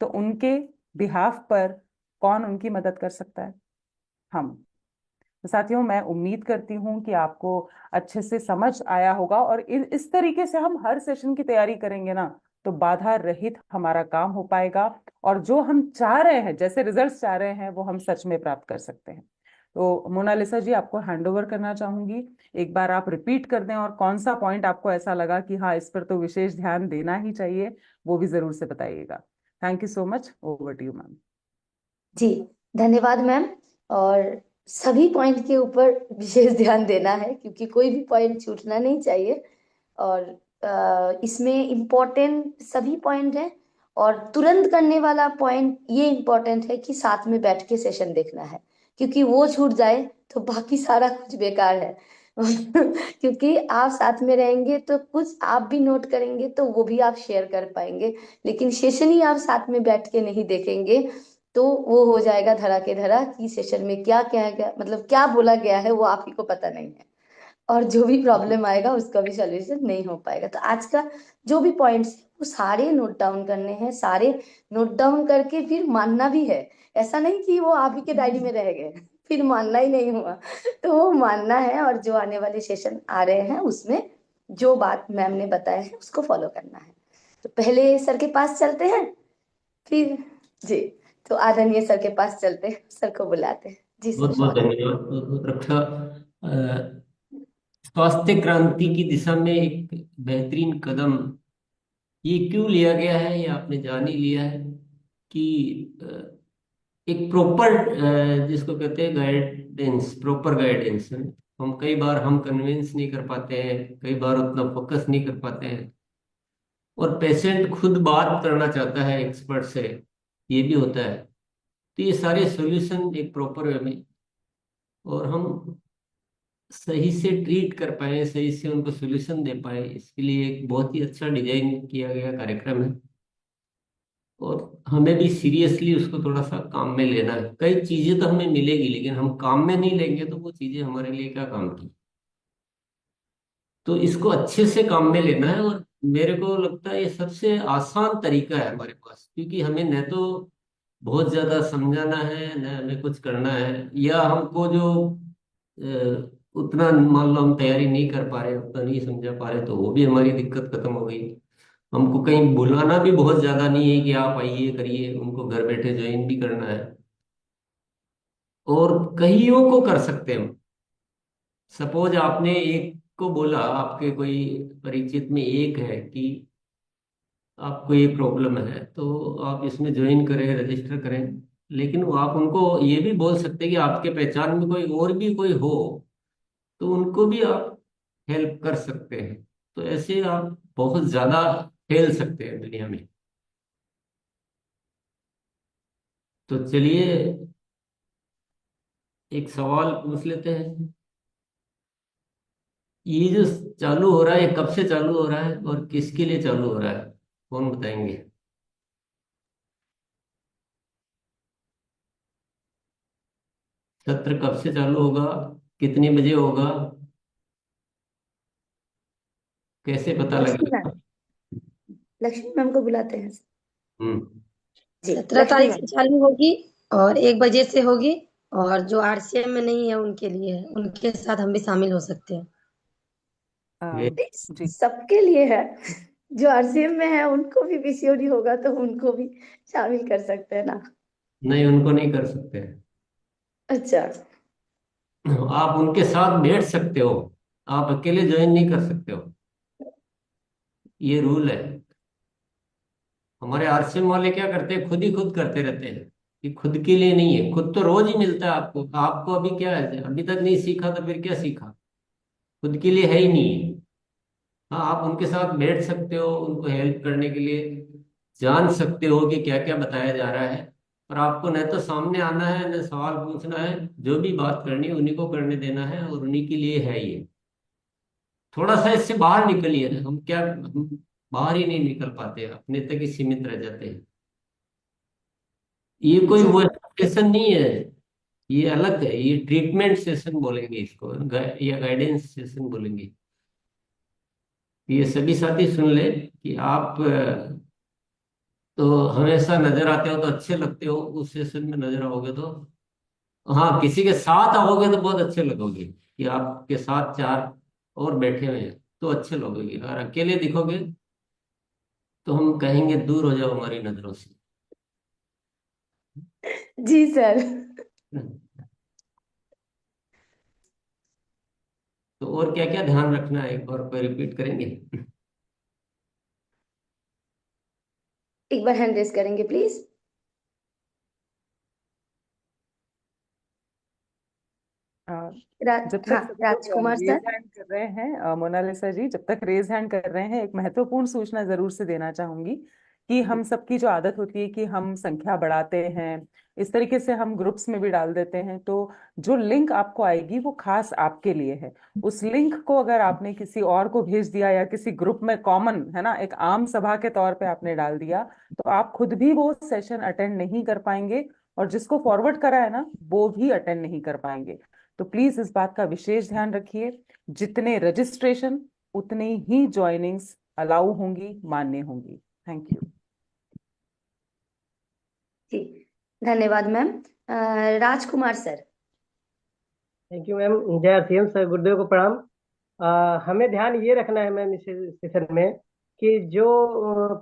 तो उनके बिहाफ पर कौन उनकी मदद कर सकता है? हम। तो साथियों, मैं उम्मीद करती हूं कि आपको अच्छे से समझ आया होगा, और इस तरीके से हम हर सेशन की तैयारी करेंगे ना, तो बाधा रहित हमारा काम हो पाएगा, और जो हम चाह रहे हैं, जैसे रिजल्ट्स चाह रहे हैं, वो हम सच में प्राप्त कर सकते हैं। तो मोनालिसा जी, आपको हैंड ओवर करना चाहूंगी। एक बार आप रिपीट कर दें, और कौन सा पॉइंट आपको ऐसा लगा कि हाँ, इस पर तो विशेष ध्यान देना ही चाहिए, वो भी जरूर से बताइएगा। Thank you so much. Over to you ma'am. जी, धन्यवाद मैम। और सभी पॉइंट के ऊपर विशेष ध्यान देना है, क्योंकि कोई भी पॉइंट छूटना नहीं चाहिए। और इसमें इम्पोर्टेंट सभी पॉइंट हैं। और तुरंत करने वाला पॉइंट ये इम्पोर्टेंट है कि साथ में बैठ के सेशन देखना है, क्योंकि वो छूट जाए तो बाकी सारा कुछ बेकार है। क्योंकि आप साथ में रहेंगे तो कुछ आप भी नोट करेंगे, तो वो भी आप शेयर कर पाएंगे। लेकिन सेशन ही आप साथ में बैठ के नहीं देखेंगे, तो वो हो जाएगा धरा के धरा, कि सेशन में क्या क्या क्या मतलब क्या बोला गया है वो आप ही को पता नहीं है। और जो भी प्रॉब्लम आएगा उसका भी सॉल्यूशन नहीं हो पाएगा। तो आज का जो भी पॉइंट्स वो सारे नोट डाउन करने हैं, सारे नोट डाउन करके फिर मानना भी है। ऐसा नहीं कि वो आप ही के डायरी में रह गए फिर मानना ही नहीं हुआ। तो वो मानना है, और जो आने वाले सेशन आ रहे हैं उसमें जो बात मैम ने बताया है उसको फॉलो करना है। तो पहले सर के पास चलते हैं फिर। जी, तो आदरणीय सर के पास चलते हैं, सर को बुलाते हैं। जी बहुत सर। बहुत धन्यवाद, बहुत बहुत रक्षा। स्वास्थ्य क्रांति की दिशा में एक बेहतरीन कदम ये क्यों लिया गया है, ये आपने जान ही लिया है कि एक प्रॉपर, जिसको कहते हैं गाइडेंस, प्रॉपर गाइडेंस। हम कई बार हम कन्विंस नहीं कर पाते हैं, कई बार उतना फोकस नहीं कर पाते हैं, और पेशेंट खुद बात करना चाहता है एक्सपर्ट से, ये भी होता है। तो ये सारे सॉल्यूशन एक प्रॉपर वे में, और हम सही से ट्रीट कर पाए, सही से उनको सॉल्यूशन दे पाए, इसके लिए एक बहुत ही अच्छा डिजाइन किया गया कार्यक्रम है। और हमें भी सीरियसली उसको थोड़ा सा काम में लेना है। कई चीजें तो हमें मिलेगी, लेकिन हम काम में नहीं लेंगे तो वो चीजें हमारे लिए क्या काम की। तो इसको अच्छे से काम में लेना है, और मेरे को लगता है ये सबसे आसान तरीका है हमारे पास, क्योंकि हमें न तो बहुत ज्यादा समझाना है, न हमें कुछ करना है, या हमको जो उतना मान लो हम तैयारी नहीं कर पा रहे, उतना नहीं समझा पा रहे, तो वो भी हमारी दिक्कत खत्म हो गई। हमको कहीं बुलाना भी बहुत ज्यादा नहीं है कि आप आइए करिए, उनको घर बैठे ज्वाइन भी करना है। और कईयों को कर सकते हैं हम। सपोज आपने एक को बोला, आपके कोई परिचित में एक है कि आपको ये प्रॉब्लम है, तो आप इसमें ज्वाइन करें, रजिस्टर करें। लेकिन वो आप उनको ये भी बोल सकते हैं कि आपके पहचान में कोई और भी कोई हो, तो उनको भी आप हेल्प कर सकते हैं। तो ऐसे आप बहुत ज्यादा फैल सकते हैं दुनिया में। तो चलिए एक सवाल पूछ लेते हैं। ये जो चालू हो रहा है, ये कब से चालू हो रहा है और किसके लिए चालू हो रहा है, कौन बताएंगे? सत्र कब से चालू होगा, कितने बजे होगा, कैसे पता लक्ष्मी लगेगा? मैम, लक्ष्मी मैम को बुलाते हैं। हम्म। जी, 17 लक्ष्मी तारीख से मैम। चालू होगी और 1 बजे से होगी। और जो आरसीएम में नहीं है उनके लिए है, उनके साथ हम भी शामिल हो सकते हैं। जी। सबके लिए है। जो आरसीएम में है उनको भी पीसीओडी होगा तो उनको भी शामिल कर सकते हैं ना। नहीं, उनको नहीं कर सकते। अच्छा। आप उनके साथ बैठ सकते हो, आप अकेले ज्वाइन नहीं कर सकते हो, ये रूल है। हमारे आरसीएम वाले क्या करते हैं, खुद ही खुद करते रहते हैं, कि खुद के लिए नहीं है। खुद तो रोज ही मिलता है आपको, आपको अभी क्या है, अभी तक नहीं सीखा तो फिर क्या सीखा? खुद के लिए है ही नहीं है। हाँ, आप उनके साथ बैठ सकते हो, उनको हेल्प करने के लिए जान सकते हो कि क्या क्या बताया जा रहा है। और आपको न तो सामने आना है न सवाल पूछना है, जो भी बात करनी है उन्हीं को करने देना है, और उन्हीं के लिए है ये। थोड़ा सा इससे बाहर निकलिए ना, हम बाहर ही नहीं निकल पाते, अपने तक ही सीमित रह जाते हैं। ये कोई जी वो सेशन नहीं है, ये अलग है, ये ट्रीटमेंट सेशन बोलेंगे इसको, या गाइडेंस सेशन बोलेंगे। ये सभी साथी सुन ले कि आप तो हमेशा नजर आते हो तो अच्छे लगते हो, उस सेशन में नजर आओगे तो, हाँ किसी के साथ आओगे तो बहुत अच्छे लगोगे, कि आपके साथ चार और बैठे हुए हैं तो अच्छे लगोगे। अगर अकेले दिखोगे तो हम कहेंगे दूर हो जाओ हमारी नजरों से। जी सर। तो और क्या क्या ध्यान रखना है, एक बार को रिपीट करेंगे? एक बार हैंड रेस करेंगे प्लीज। अ, राज, जब हाँ तक सभी लोग राजकुमार रेज सर। हैंड कर रहे हैं, मोनालिसा जी जब तक रेज हैंड कर रहे हैं, एक महत्वपूर्ण सूचना जरूर से देना चाहूंगी कि हम सबकी जो आदत होती है कि हम संख्या बढ़ाते हैं, इस तरीके से हम ग्रुप्स में भी डाल देते हैं। तो जो लिंक आपको आएगी वो खास आपके लिए है। उस लिंक को अगर आपने किसी और को भेज दिया या किसी ग्रुप में कॉमन है ना, एक आम सभा के तौर पे आपने डाल दिया, तो आप खुद भी वो सेशन अटेंड नहीं कर पाएंगे, और जिसको फॉरवर्ड करा है ना वो भी अटेंड नहीं कर पाएंगे। तो प्लीज इस बात का विशेष ध्यान रखिए, जितने रजिस्ट्रेशन उतनी ही ज्वाइनिंग्स अलाउ होंगी, मान्य होंगी। Thank you. जी धन्यवाद ma'am. Rajkumar sir. Thank you ma'am. जय आरसीएम सर, गुरुदेव को प्रणाम। हमें ध्यान ये रखना है मैम इस सेशन में कि जो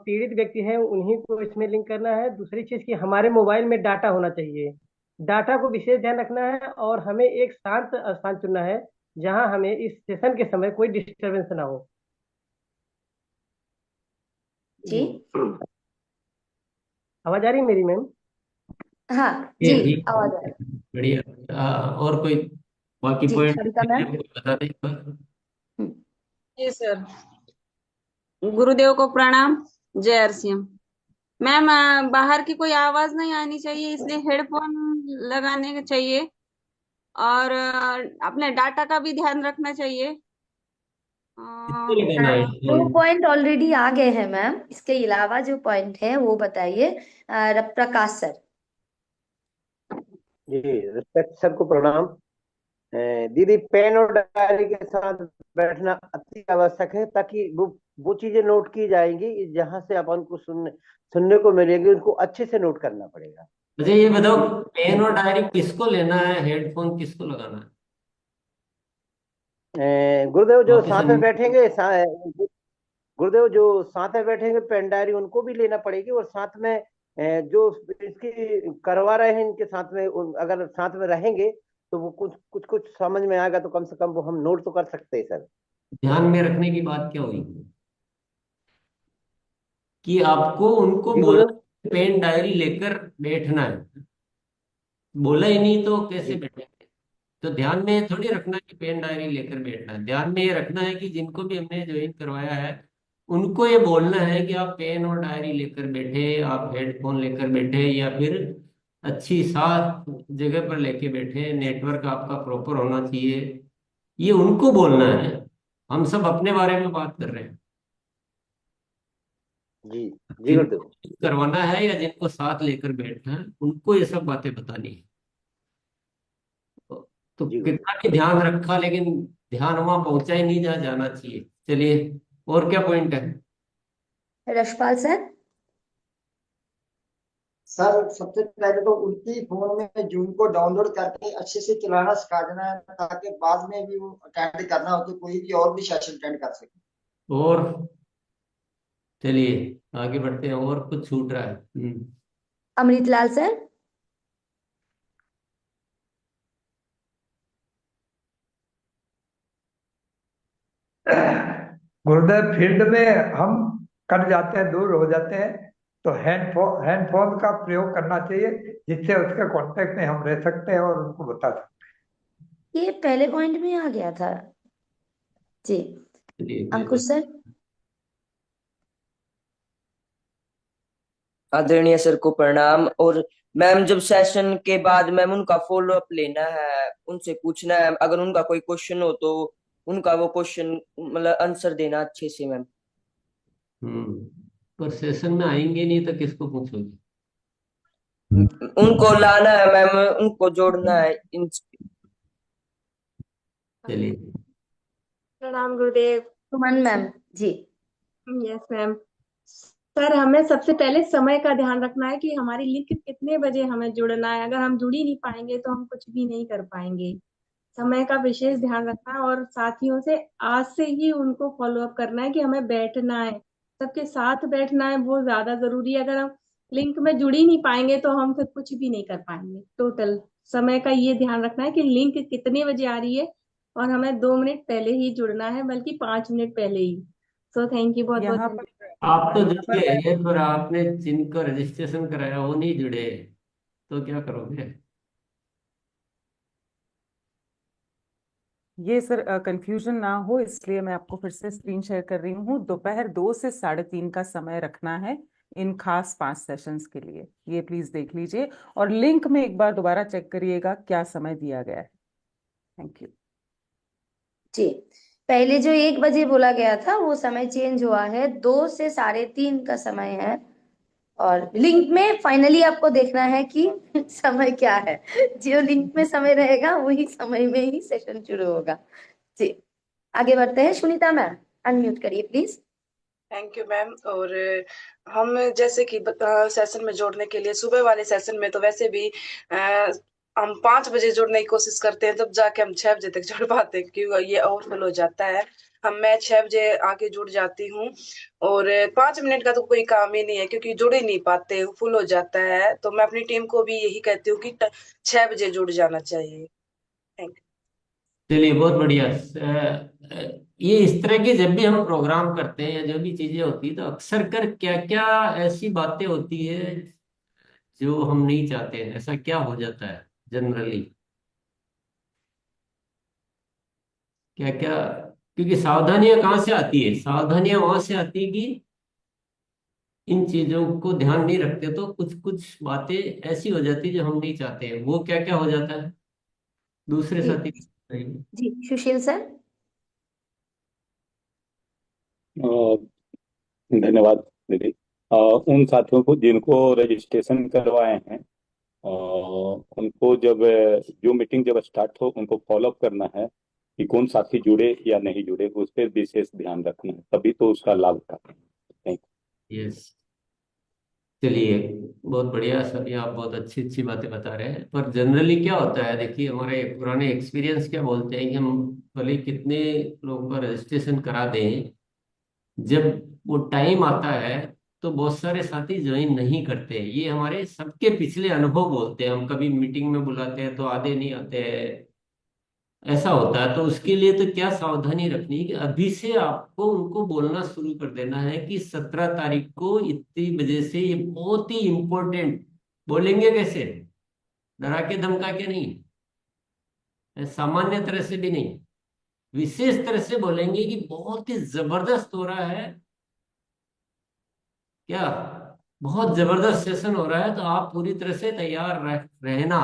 पीड़ित व्यक्ति हैं उन्हीं को इसमें लिंक करना है। दूसरी चीज कि हमारे मोबाइल में डाटा होना चाहिए, डाटा को विशेष ध्यान रखना है, और हमें एक शांत स्थान चुनना है जहां हमें इस सेशन के समय कोई डिस्टरबेंस ना हो। जी। आवाज आ रही है मेरी मैम? हाँ ये जी, ठीक है, आवाज आ रही बढ़िया। और कोई बाकी है। जी पॉइंट सरिता मैम। बता दें एक बार? हम्म, जी सर। गुरुदेव को प्रणाम। जय आरसीएम। मैम, बाहर की कोई आवाज नहीं आनी चाहिए, इसलिए हेडफोन लगाने के चाहिए। और अपने डाटा का भी ध्यान रखना चाहिए। अ, किसको लगाना है दो हेडफोन? पॉइंट ऑलरेडी आ गए हैं मैम, इसके अलावा जो पॉइंट है वो बताइए। प्रकाश सर। जी, रिस्पेक्ट सर को प्रणाम। दीदी, पेन और डायरी के साथ बैठना अति आवश्यक है, ताकि वो चीजें नोट की जाएंगी जहां से अपन को सुनने को मिलेंगी, उनको अच्छे से नोट करना पड़ेगा। मुझे ये बताओ, पेन और डायरी किसको लेना है, हेडफोन किसको लगाना है? गुरुदेव जो वापस साथ में बैठेंगे, गुरुदेव जो साथ में बैठेंगे, पेन डायरी उनको भी लेना पड़ेगी, और साथ में जो इसकी करवा रहे हैं इनके साथ में अगर साथ में रहेंगे तो वो कुछ कुछ कुछ समझ में आएगा, तो कम से कम वो हम नोट तो कर सकते हैं सर। ध्यान में रखने की बात क्या हुई कि आपको उनको जी बोला गुरुदेव। पेन डायरी लेकर बैठना है, बोला ही नहीं तो कैसे जी बैठेंगे? तो ध्यान में थोड़ी रखना है कि पेन डायरी लेकर बैठना है, ध्यान में ये रखना है कि जिनको भी हमने ज्वाइन करवाया है उनको ये बोलना है कि आप पेन और डायरी लेकर बैठे, आप हेडफोन लेकर बैठे, या फिर अच्छी साफ जगह पर लेके बैठे, नेटवर्क आपका प्रॉपर होना चाहिए, ये उनको बोलना है। हम सब अपने बारे में बात कर रहे हैं। जी जी जिनको गुरुदेव। करवाना है या जिनको साथ लेकर बैठना है उनको ये सब बातें बतानी है। तो जी गुरुदेव। कितना भी ध्यान रखा, लेकिन ध्यान वहां पहुंचा ही नहीं जहाँ जाना चाहिए। चलिए, और क्या पॉइंट है? रशपाल सर। सर, सबसे पहले तो उनकी फोन में जूम को डाउनलोड करके अच्छे से चलाना सिखा देना है, ताकि बाद में भी वो अटेंड करना हो तो कोई भी और भी सेशन अटेंड कर सके। और चलिए आगे बढ़ते हैं, और कुछ छूट रहा है? अमृतलाल सर। गुरुदेव, फील्ड में हम कट जाते हैं, दूर हो जाते हैं, तो हैंडफोन का प्रयोग करना चाहिए, जिससे उसके कांटेक्ट में हम रह सकते हैं और उनको बता सकते ये पहले पॉइंट में आ गया था। जी। चलिए अंकुश सर। आदरणीय सर को प्रणाम। और मैम, जब सेशन के बाद मैम उनका फॉलो अप लेना है, उनसे पूछना है, अगर उनका कोई क्वेश्चन हो तो उनका वो क्वेश्चन मतलब आंसर देना अच्छे से मैम। हम्म। पर सेशन में आएंगे नहीं तो किसको पूछोगे? उनको लाना है मैम, उनको जोड़ना है इन। चलिए। प्रणाम गुरुदेव। Suman ma'am ji. Yes ma'am. Sir, हमें सबसे पहले समय का ध्यान रखना है कि हमारी लिंक कितने बजे हमें जुड़ना है। अगर हम जुड़ ही नहीं पाएंगे तो हम कुछ भी नहीं कर पाएंगे। समय का विशेष ध्यान रखना है और साथियों से आज से ही उनको फॉलो अप करना है कि हमें बैठना है, सबके साथ बैठना है, वो ज्यादा जरूरी है। अगर हम लिंक में जुड़ ही नहीं पाएंगे तो हम फिर कुछ भी नहीं कर पाएंगे। टोटल समय का ये ध्यान रखना है कि लिंक कितने बजे आ रही है और हमें 2 मिनट पहले ही जुड़ना है, बल्कि 5 मिनट पहले ही। सो थैंक यू, बहुत बहुत यहाँ धन्यवाद। आप तो यहाँ जुड़ पर गए पर आपने जिनको रजिस्ट्रेशन कराया वो नहीं जुड़े, तो क्या करोगे? ये सर कंफ्यूजन ना हो इसलिए मैं आपको फिर से स्क्रीन शेयर कर रही हूँ। दोपहर 2 से 3:30 का समय रखना है इन खास 5 सेशंस के लिए, ये प्लीज देख लीजिए और लिंक में एक बार दोबारा चेक करिएगा क्या समय दिया गया है। थैंक यू जी। पहले जो 1 बजे बोला गया था वो समय चेंज हुआ है, 2 से 3:30 का समय है। और लिंक में फाइनली आपको देखना है कि समय क्या है। जो लिंक में समय रहेगा वही समय में ही सेशन शुरू होगा। जी, आगे बढ़ते हैं। सुनीता मैम, अनम्यूट करिए प्लीज। Thank you ma'am. और हम जैसे कि सेशन में जोड़ने के लिए सुबह वाले सेशन में तो वैसे भी हम 5 बजे जुड़ने की कोशिश करते हैं, तब जाके हम 6 बजे तक जुड़ पाते हैं क्योंकि ये ओवरफुल हो जाता है। मैं 6 बजे आके जुड़ जाती हूँ और 5 मिनट का तो कोई काम ही नहीं है क्योंकि जुड़ ही नहीं पाते, फुल हो जाता है। तो मैं अपनी टीम को भी यही कहती हूँ कि 6 बजे जुड़ जाना चाहिए। Thank you. चलिए, बहुत बढ़िया। ये इस तरह के जब भी हम प्रोग्राम करते हैं या जो भी चीजें होती है तो अक्सर कर क्या क्या ऐसी बातें होती है जो हम नहीं चाहते हैं, ऐसा क्या हो जाता है जनरली? क्या क्या? क्योंकि सावधानियां कहाँ से आती है? सावधानियां वहां से आती है कि इन चीजों को ध्यान नहीं रखते तो कुछ कुछ बातें ऐसी हो जाती है जो हम नहीं चाहते हैं। वो क्या क्या हो जाता है? दूसरे जी साथी बताइए। जी, सुशील सर। धन्यवाद दीदी। उन साथियों को जिनको रजिस्ट्रेशन करवाए हैं, उनको जब जो मीटिंग जब स्टार्ट हो उनको फॉलो अप करना है कि कौन साथी जुड़े या नहीं जुड़े, उस पर विशेष ध्यान रखना है, तभी तो उसका लाभ उठाते हैं। Thank yes. चलिए, बहुत बढ़िया। सभी आप बहुत अच्छी अच्छी बातें बता रहे हैं, पर जनरली क्या होता है, देखिए हमारे पुराने एक्सपीरियंस क्या बोलते हैं कि हम भले कितने लोगों का रजिस्ट्रेशन करा दें, जब वो टाइम आता है तो बहुत सारे साथी ज्वाइन नहीं करते। ये हमारे सबके पिछले अनुभव बोलते हैं। हम कभी मीटिंग में बुलाते हैं तो आधे नहीं आते हैं, ऐसा होता है। तो उसके लिए तो क्या सावधानी रखनी है कि अभी से आपको उनको बोलना शुरू कर देना है कि 17 तारीख को इतनी बजे से ये बहुत ही इंपॉर्टेंट। बोलेंगे कैसे? डरा के धमका के नहीं, सामान्य तरह से भी नहीं, विशेष तरह से बोलेंगे कि बहुत ही जबरदस्त हो रहा है। क्या? बहुत जबरदस्त सेशन हो रहा है, तो आप पूरी तरह से तैयार रहना।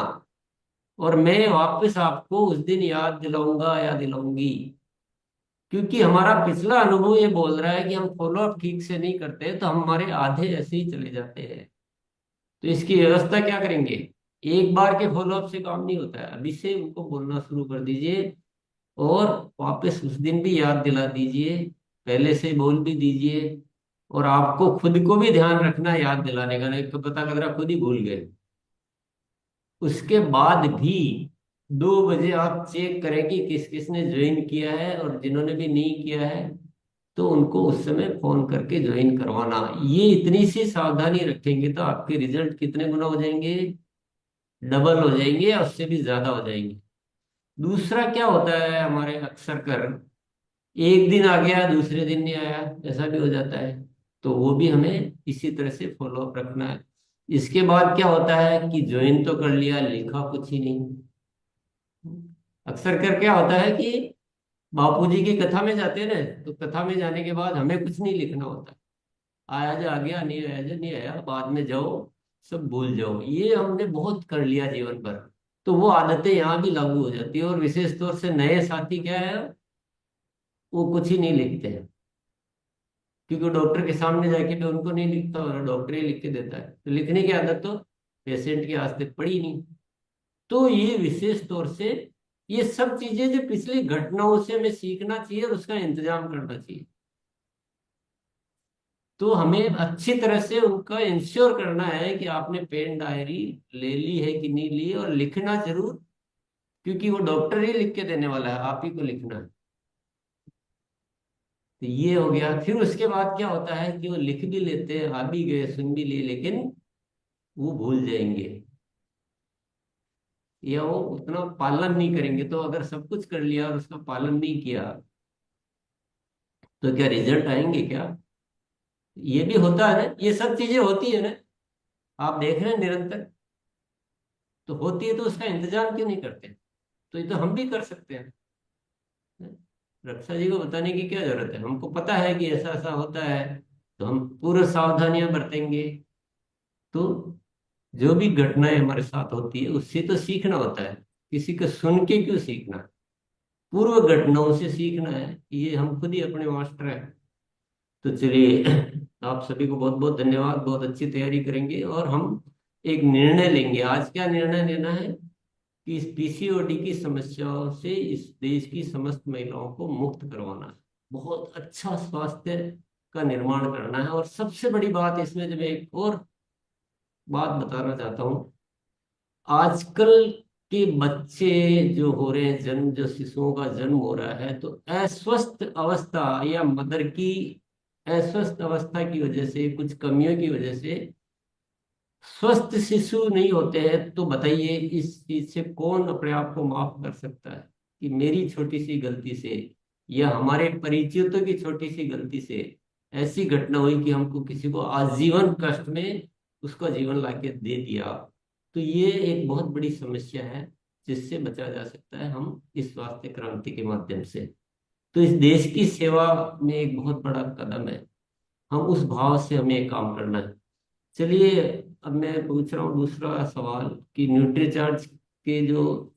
और मैं वापस आपको उस दिन याद दिलाऊंगा या दिलाऊंगी, क्योंकि हमारा पिछला अनुभव ये बोल रहा है कि हम फॉलो अप ठीक से नहीं करते तो हमारे आधे ऐसे ही चले जाते हैं। तो इसकी व्यवस्था क्या करेंगे? एक बार के फॉलो अप से काम नहीं होता है। अभी से उनको बोलना शुरू कर दीजिए और वापस उस दिन भी याद दिला दीजिए, पहले से बोल भी दीजिए। और आपको खुद को भी ध्यान रखना है याद दिलाने का, नहीं तो पता लग रहा खुद ही भूल गए। उसके बाद भी 2 बजे आप चेक करें कि किस किसने ज्वाइन किया है, और जिन्होंने भी नहीं किया है तो उनको उस समय फोन करके ज्वाइन करवाना। ये इतनी सी सावधानी रखेंगे तो आपके रिजल्ट कितने गुना हो जाएंगे? डबल हो जाएंगे या उससे भी ज्यादा हो जाएंगे। दूसरा क्या होता है हमारे अक्सर कर, एक दिन आ गया दूसरे दिन नहीं आया, ऐसा भी हो जाता है। तो वो भी हमें इसी तरह से फॉलो अप रखना है। इसके बाद क्या होता है कि ज्वाइन तो कर लिया, लिखा कुछ ही नहीं। अक्सर कर क्या होता है कि बापूजी की कथा में जाते हैं ना, तो कथा में जाने के बाद हमें कुछ नहीं लिखना होता। आया जा आ गया, नहीं आया जा नहीं आया, बाद में जाओ, सब भूल जाओ, ये हमने बहुत कर लिया जीवन भर। तो वो आदतें यहाँ भी लागू हो जाती है। और विशेष तौर से नए साथी क्या है, वो कुछ ही नहीं लिखते हैं, क्योंकि डॉक्टर के सामने जाके भी उनको नहीं लिखता, और डॉक्टर ही लिख के देता है, तो लिखने की आदत तो पेशेंट के आज तक पड़ी नहीं। तो ये विशेष तौर से ये सब चीजें जो पिछली घटनाओं से हमें सीखना चाहिए और उसका इंतजाम करना चाहिए। तो हमें अच्छी तरह से उनका इंश्योर करना है कि आपने पेन डायरी ले ली है कि नहीं ली, और लिखना जरूर, क्योंकि वो डॉक्टर ही लिख के देने वाला है, आप ही को लिखना है। तो ये हो गया। फिर उसके बाद क्या होता है कि वो लिख भी लेते हैं, आ भी गए, सुन भी लिए, लेकिन वो भूल जाएंगे या वो उतना पालन नहीं करेंगे। तो अगर सब कुछ कर लिया और उसका पालन नहीं किया, तो क्या रिजल्ट आएंगे क्या? ये भी होता है ना, ये सब चीजें होती है ना, आप देख रहे हैं निरंतर। तो होती है तो उसका इंतजाम क्यों नहीं करते? तो ये तो हम भी कर सकते हैं। रक्षा जी को बताने की क्या जरूरत है, हमको पता है कि ऐसा ऐसा होता है, तो हम पूर्व सावधानियां बरतेंगे। तो जो भी घटनाएं हमारे साथ होती है उससे तो सीखना होता है, किसी को सुन के क्यों सीखना? पूर्व घटनाओं से सीखना है, ये हम खुद ही अपने मास्टर हैं। तो चलिए, आप सभी को बहुत बहुत धन्यवाद, बहुत अच्छी तैयारी करेंगे, और हम एक निर्णय लेंगे। आज क्या निर्णय लेना है कि इस पीसीओडी की समस्याओं से इस देश की समस्त महिलाओं को मुक्त करवाना है, बहुत अच्छा स्वास्थ्य का निर्माण करना है। और सबसे बड़ी बात इसमें, जब एक और बात बताना चाहता हूँ, आजकल के बच्चे जो हो रहे हैं, जन्म जो शिशुओं का जन्म हो रहा है, तो अस्वस्थ अवस्था या मदर की अस्वस्थ अवस्था की वजह से, कुछ कमियों की वजह से स्वस्थ शिशु नहीं होते हैं। तो बताइए, इस चीज से कौन अपने आप को माफ कर सकता है कि मेरी छोटी सी गलती से या हमारे परिचितों की छोटी सी गलती से ऐसी घटना हुई कि हमको किसी को आजीवन कष्ट में उसका जीवन लाके दे दिया। तो ये एक बहुत बड़ी समस्या है जिससे बचा जा सकता है हम इस स्वास्थ्य क्रांति के माध्यम से। तो इस देश की सेवा में एक बहुत बड़ा कदम है, हम उस भाव से हमें ये काम करना है। चलिए, अब मैं पूछ रहा हूँ दूसरा सवाल कि न्यूट्रीचार्ज के जो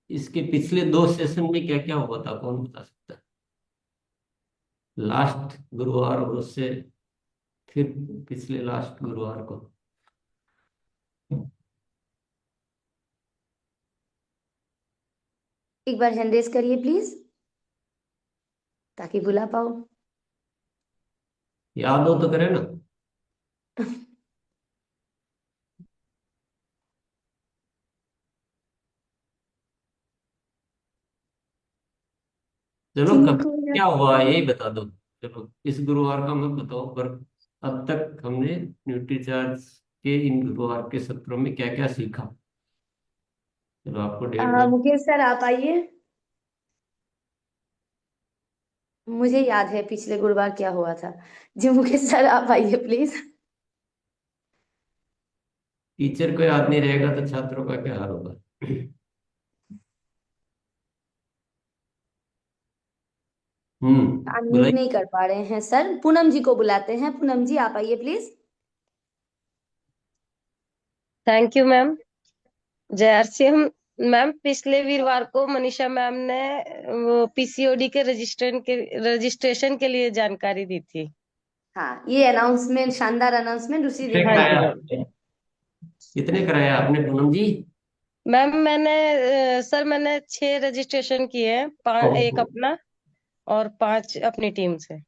इसके पिछले 2 सेशन में क्या क्या हुआ था, कौन बता सकता है? लास्ट गुरुवार और उससे फिर पिछले लास्ट गुरुवार को। एक बार हैंड रेज करिए प्लीज, ताकि बुला पाओ। याद हो तो करे ना। चलो, कब जिनको क्या हुआ यही बता दो। चलो, इस गुरुवार का मत बताओ, पर अब तक हमने न्यूट्रीचार्ज के इन गुरुवार के सत्रों में क्या क्या सीखा। चलो, आपको डेट में। मुकेश सर आप आइए। मुझे याद है पिछले गुरुवार क्या हुआ था। जी मुकेश सर आप आइए प्लीज। टीचर को याद नहीं रहेगा तो छात्रों का क्या हाल होगा। अनम्यूट बुलाइए। नहीं कर पा रहे हैं सर, पूनम जी को बुलाते हैं। पूनम जी आप आइए please. Thank you ma'am. Jayarsingh ma'am, पिछले वीरवार को मनीषा मैम ने वो पीसीओडी के रजिस्ट्रेशन के लिए जानकारी दी थी। हाँ, ये अनाउंसमेंट, शानदार अनाउंसमेंट उसी दिन हाँ हुआ जी कराया है। आपने? कितने कराया आपने पूनम जी? मैम, सर मैंने 6 रजिस्ट्रेशन किए हैं, एक ओहो, अपना और 5 अपनी टीम से।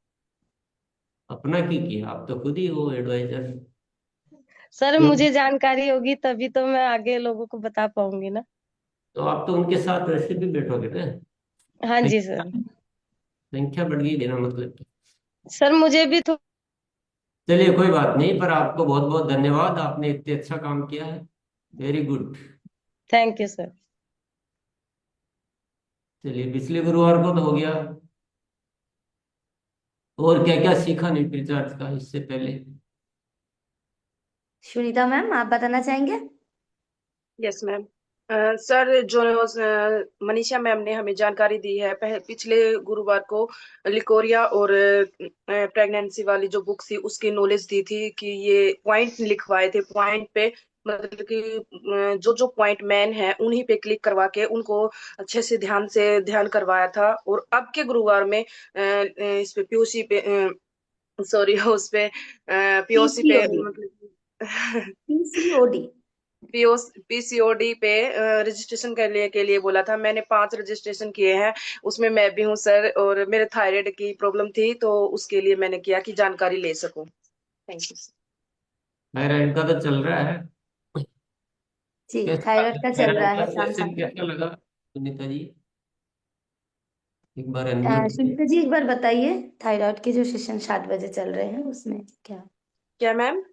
अपना की किया? आप तो खुद ही हो एडवाइजर। सर क्यों? मुझे जानकारी होगी तभी तो मैं आगे लोगों को बता पाऊंगी ना। तो आप तो उनके साथ वैसे भी बैठोगे ना। हाँ जी संख्या सर। संख्या बढ़ गई बिना मतलब की। सर मुझे भी चलिए, कोई बात नहीं, पर आपको बहुत बहुत धन्यवाद, आपने इतने अच्छा काम किया है। Very good. Thank you sir. चलिए, पिछले गुरुवार को तो हो गया, और क्या क्या सीखा न्यूट्रीचार्ज का इससे पहले? सुनीता मैम आप बताना चाहेंगे? Yes ma'am. सर, जो मनीषा मैम ने हमें जानकारी दी है, पिछले गुरुवार को लिकोरिया और प्रेगनेंसी वाली जो बुक थी उसकी नॉलेज दी थी कि ये पॉइंट लिखवाए थे, पॉइंट पे मतलब कि जो जो पॉइंट मैन है उन्हीं पे क्लिक करवा के उनको अच्छे से ध्यान करवाया था। और अब के गुरुवार में इस पे पीओसी पे सॉरी उस पे पीओसी पे पीसीओडी। मतलब पीसीओडी। पीसीओडी पे रजिस्ट्रेशन के लिए बोला था। मैंने 5 रजिस्ट्रेशन किए हैं, उसमें मैं भी हूँ सर। और मेरे थायराइड की प्रॉब्लम थी तो उसके लिए मैंने किया कि जानकारी ले सकूं। Thank you sir. थायराइड का तो चल रहा है। जी, कैसा थायराइड का चल रहा थायराइड का है शाम सेशन शाम। कैसा लगा सुनीता जी? एक बार अनम्यूट। सुनीता जी एक बार बताइए, थायराइड के जो सेशन 7 बजे चल रहे हैं उसमें क्या? क्या मैम?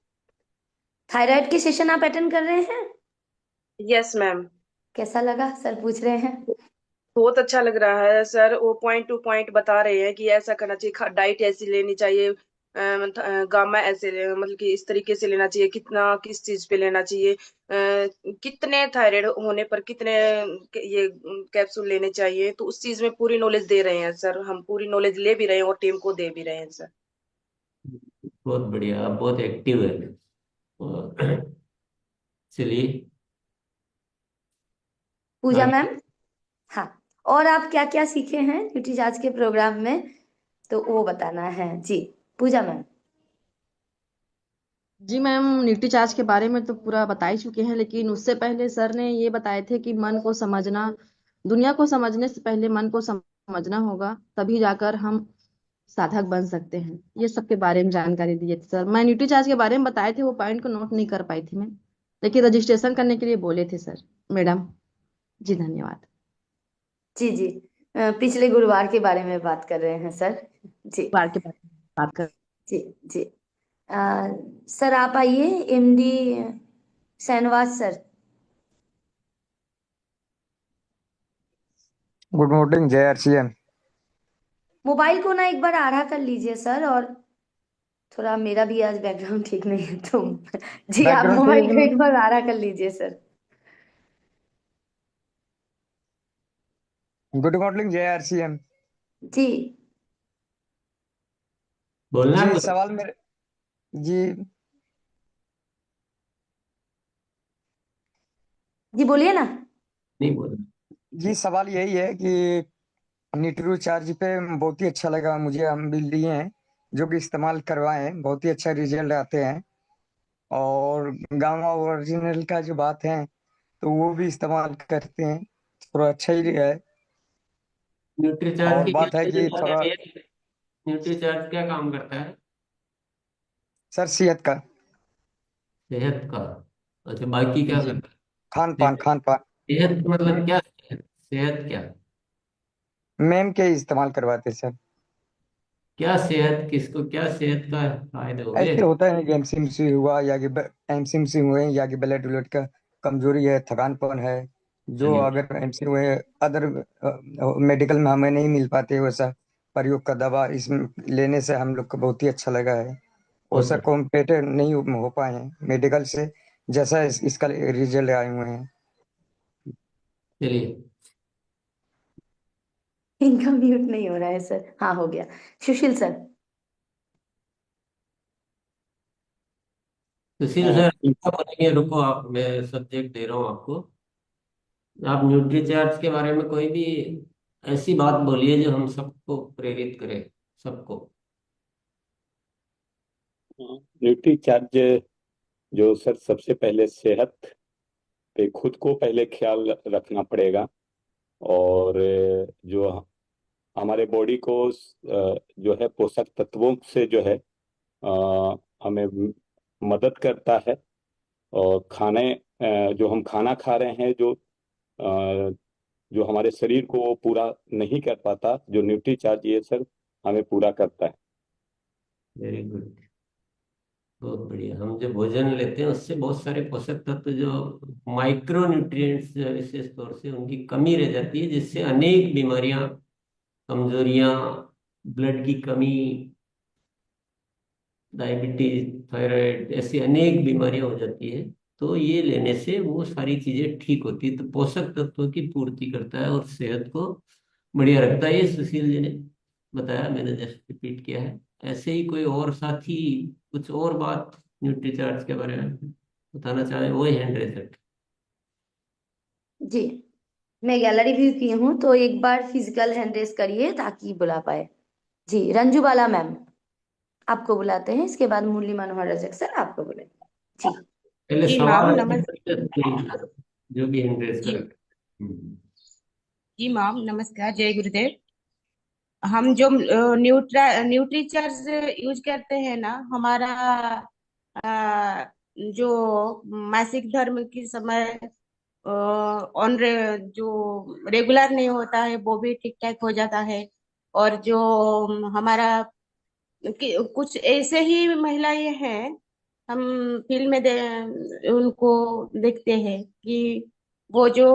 थायराइड के सेशन आप अटेंड कर रहे हैं? Yes ma'am. कैसा लगा सर पूछ रहे हैं। बहुत अच्छा लग रहा है सर। वो पॉइंट टू पॉइंट बता रहे हैं कि ऐसा करना चाहिए, डाइट ऐसी लेनी चाहिए, गामा ऐसे मतलब कि इस तरीके से लेना चाहिए, कितना किस चीज पे लेना चाहिए, कितने थायराइड होने पर कितने ये कैप्सूल लेने चाहिए। तो उस चीज में पूरी नॉलेज दे रहे हैं सर। हम पूरी नॉलेज ले भी रहे हैं और टीम को दे भी रहे हैं सर। बहुत बढ़िया, आप बहुत एक्टिव है। और चलिए पूजा आगे। मैम। हाँ, और आप क्या क्या सीखे हैं ड्यूटी आज के प्रोग्राम में, तो वो बताना है जी। पूजा मैम। जी मैम, न्यूट्री चार्ज के बारे में तो पूरा बता ही चुके हैं, लेकिन उससे पहले सर ने ये बताए थे कि मन को समझना, दुनिया को समझने से पहले मन को समझना होगा, तभी जाकर हम साधक बन सकते हैं। ये सब के बारे में जानकारी दिए थे सर। मैं न्यूट्री चार्ज के बारे में बताए थे, वो पॉइंट को नोट नहीं कर पाई थी मैं, लेकिन रजिस्ट्रेशन करने के लिए बोले थे सर मैडम। जी धन्यवाद। जी जी, पिछले गुरुवार के बारे में बात कर रहे हैं सर। जी बार के बारे में बात कर। जी जी। अ, सर आप आइए, MD Shahnawaz sir. Good morning जय आरसीएम। मोबाइल को ना एक बार आड़ा कर लीजिए सर, और थोड़ा मेरा भी आज बैकग्राउंड ठीक नहीं है तो जी आप बैकग्राउंड मोबाइल को ठीक। एक बार आड़ा कर लीजिए सर। गुड मॉर्निंग जय आरसीएम। जी बोलना है जी कुछ? सवाल मेरे। जी जी बोलिए ना। नहीं बोलना। जी सवाल यही है कि न्यूट्री चार्ज पे बहुत ही अच्छा लगा मुझे, हम भी लिए हैं जो कि इस्तेमाल करवाए हैं, बहुत ही अच्छा रिजल्ट आते हैं। और गामा ओरिजिनल का जो बात है तो वो भी इस्तेमाल करते हैं, थोड़ा अच्छा ही है। न्यूट्रीचार्ज और की बात है कि थोड़ा न्यूट्रीचार्ज क्या काम करता है? सर सेहत का। सेहत का? अच्छा, बाकी क्या जी करता खान है? पान खान पान। सेहत मतलब क्या? सेहत क्या? मैम के इस्तेमाल करवाते सर। क्या सेहत, किसको क्या सेहत का फायदे हो गए? ऐसे होता है कि एमसीएमसी हुआ या कि एमसीएमसी हुए या कि ब्लड ब्लड का कमजोरी है, थकानपन है, जो चलिए। अगर एमसी हुए अदर मेडिकल में हमें नहीं मिल पाते वैसा प्रयोग का दवा इसमें लेने से हम लोग को बहुत ही अच्छा लगा है। वो बहुत सर बढ़िया। कॉम्पेटेड नहीं हो पाए हैं मेडिकल से, जैसा इसका रिजल्ट आए हुए हैं। चलिए। इनका म्यूट नहीं हो रहा है सर। हाँ हो गया। सुशील सर। सुशील सर अच्छा बोलेंगे, रुको आप, मैं सब्जेक्ट दे रहा हूँ आपको। आप न्यूट्रीचार्ज के बारे में कोई भी ऐसी बात बोलिए जो हम सबको प्रेरित करे, सबको। न्यूट्री चार्ज जो सर, सबसे पहले सेहत पे खुद को पहले ख्याल रखना पड़ेगा। और जो हमारे बॉडी को जो है पोषक तत्वों से जो है हमें मदद करता है। और जो हम खाना खा रहे हैं, जो हमारे शरीर को वो पूरा नहीं कर पाता, जो न्यूट्री चार्ज ये सर हमें पूरा करता है। Very good. बहुत बढ़िया। हम जो भोजन लेते हैं उससे बहुत सारे पोषक तत्व, जो माइक्रो न्यूट्रिएंट्स जो विशेष तौर से उनकी कमी रह जाती है, जिससे अनेक बीमारियां, कमजोरियां, ब्लड की कमी, डायबिटीज, थायराइड, ऐसी अनेक बीमारियां हो जाती है। तो ये लेने से वो सारी चीजें ठीक होती है। तो पोषक तत्वों की पूर्ति करता है और सेहत को बढ़िया रखता है। ये सुशील जी ने बताया, मैंने जस्ट रिपीट किया है। ऐसे ही कोई और साथी कुछ और बात न्यूट्रीचार्ज के बारे में बताना चाहे, वो हैंड रेज। जी, मैं गैलरी व्यू की हूँ, तो एक बार फिजिकल हैंड रेस करिए ताकि बुला पाए। जी, रंजू बाला मैम आपको बुलाते हैं, इसके बाद मुरली मनोहर रजक सर आपको बुलाएंगे। जी पहले जी मैम सवाल नमस्कार। जो भी हैंड रेज जी कर। जी मैम नमस्कार, जय गुरुदेव। हम जो न्यूट्रीचर्ज यूज करते हैं ना, हमारा अ, जो मासिक धर्म के समय ऑन जो रेगुलर नहीं होता है वो भी ठीक ठाक हो जाता है। और जो हमारा कुछ ऐसे ही महिलाएं हैं, हम फिल्म में उनको देखते हैं कि वो जो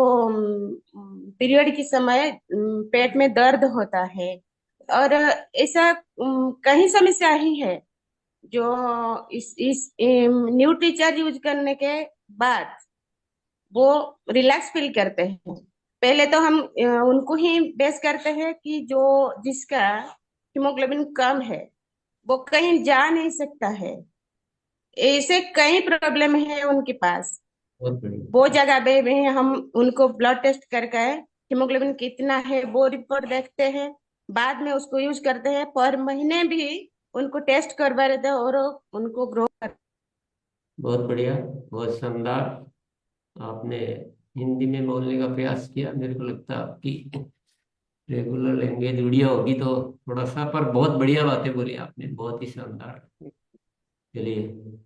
पीरियड के समय पेट में दर्द होता है, और ऐसा कहीं समस्या ही है जो इस न्यूट्रीचार्ज यूज करने के बाद वो रिलैक्स फील करते हैं। पहले तो हम उनको ही बेस करते हैं कि जो जिसका हीमोग्लोबिन कम है वो कहीं जा नहीं सकता है, ऐसे कई प्रॉब्लम है उनके पास। बहुत बढ़िया। वो जगह पे भी हम उनको ब्लड टेस्ट करके हीमोग्लोबिन कितना है वो रिपोर्ट देखते हैं, बाद में उसको यूज करते हैं। पर महीने भी उनको टेस्ट करवा रहते हैं और उनको ग्रो कर। बहुत बढ़िया, बहुत शानदार। आपने हिंदी में बोलने का प्रयास किया। मेरे को लगता है आपकी रेगुलर लैंग्वेज वीडियो होगी तो थोड़ा सा, पर बहुत बढ़िया बातें बोली आपने, बहुत ही शानदार। चलिए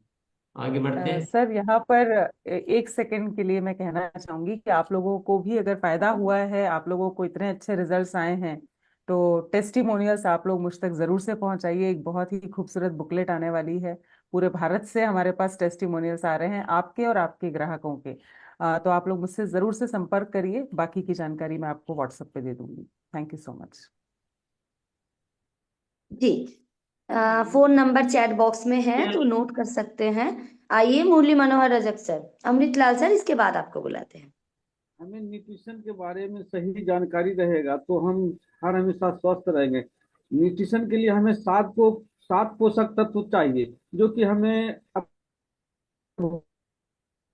आगे बढ़ते हैं। सर यहाँ पर एक सेकंड के लिए मैं कहना चाहूंगी कि आप लोगों को भी अगर फायदा हुआ है, आप लोगों को इतने अच्छे रिजल्ट्स आए हैं, तो टेस्टिमोनियल्स आप लोग मुझ तक जरूर से पहुंचाइए। एक बहुत ही खूबसूरत बुकलेट आने वाली है, पूरे भारत से हमारे पास टेस्टिमोनियल्स आ रहे हैं आपके और आपके ग्राहकों के। तो आप लोग मुझसे जरूर से संपर्क करिए, बाकी की जानकारी मैं आपको व्हाट्सएप पे दे दूंगी। Thank you so much. जी, फोन नंबर चैट बॉक्स में है तो नोट कर सकते हैं। आइए मुरली मनोहर रजक सर, अमृतलाल सर, इसके बाद आपको बुलाते हैं। हमें न्यूट्रिशन के बारे में सही जानकारी रहेगा तो हम हर हमेशा स्वस्थ रहेंगे। न्यूट्रिशन के लिए हमें सात पोषक तत्व चाहिए, जो कि हमें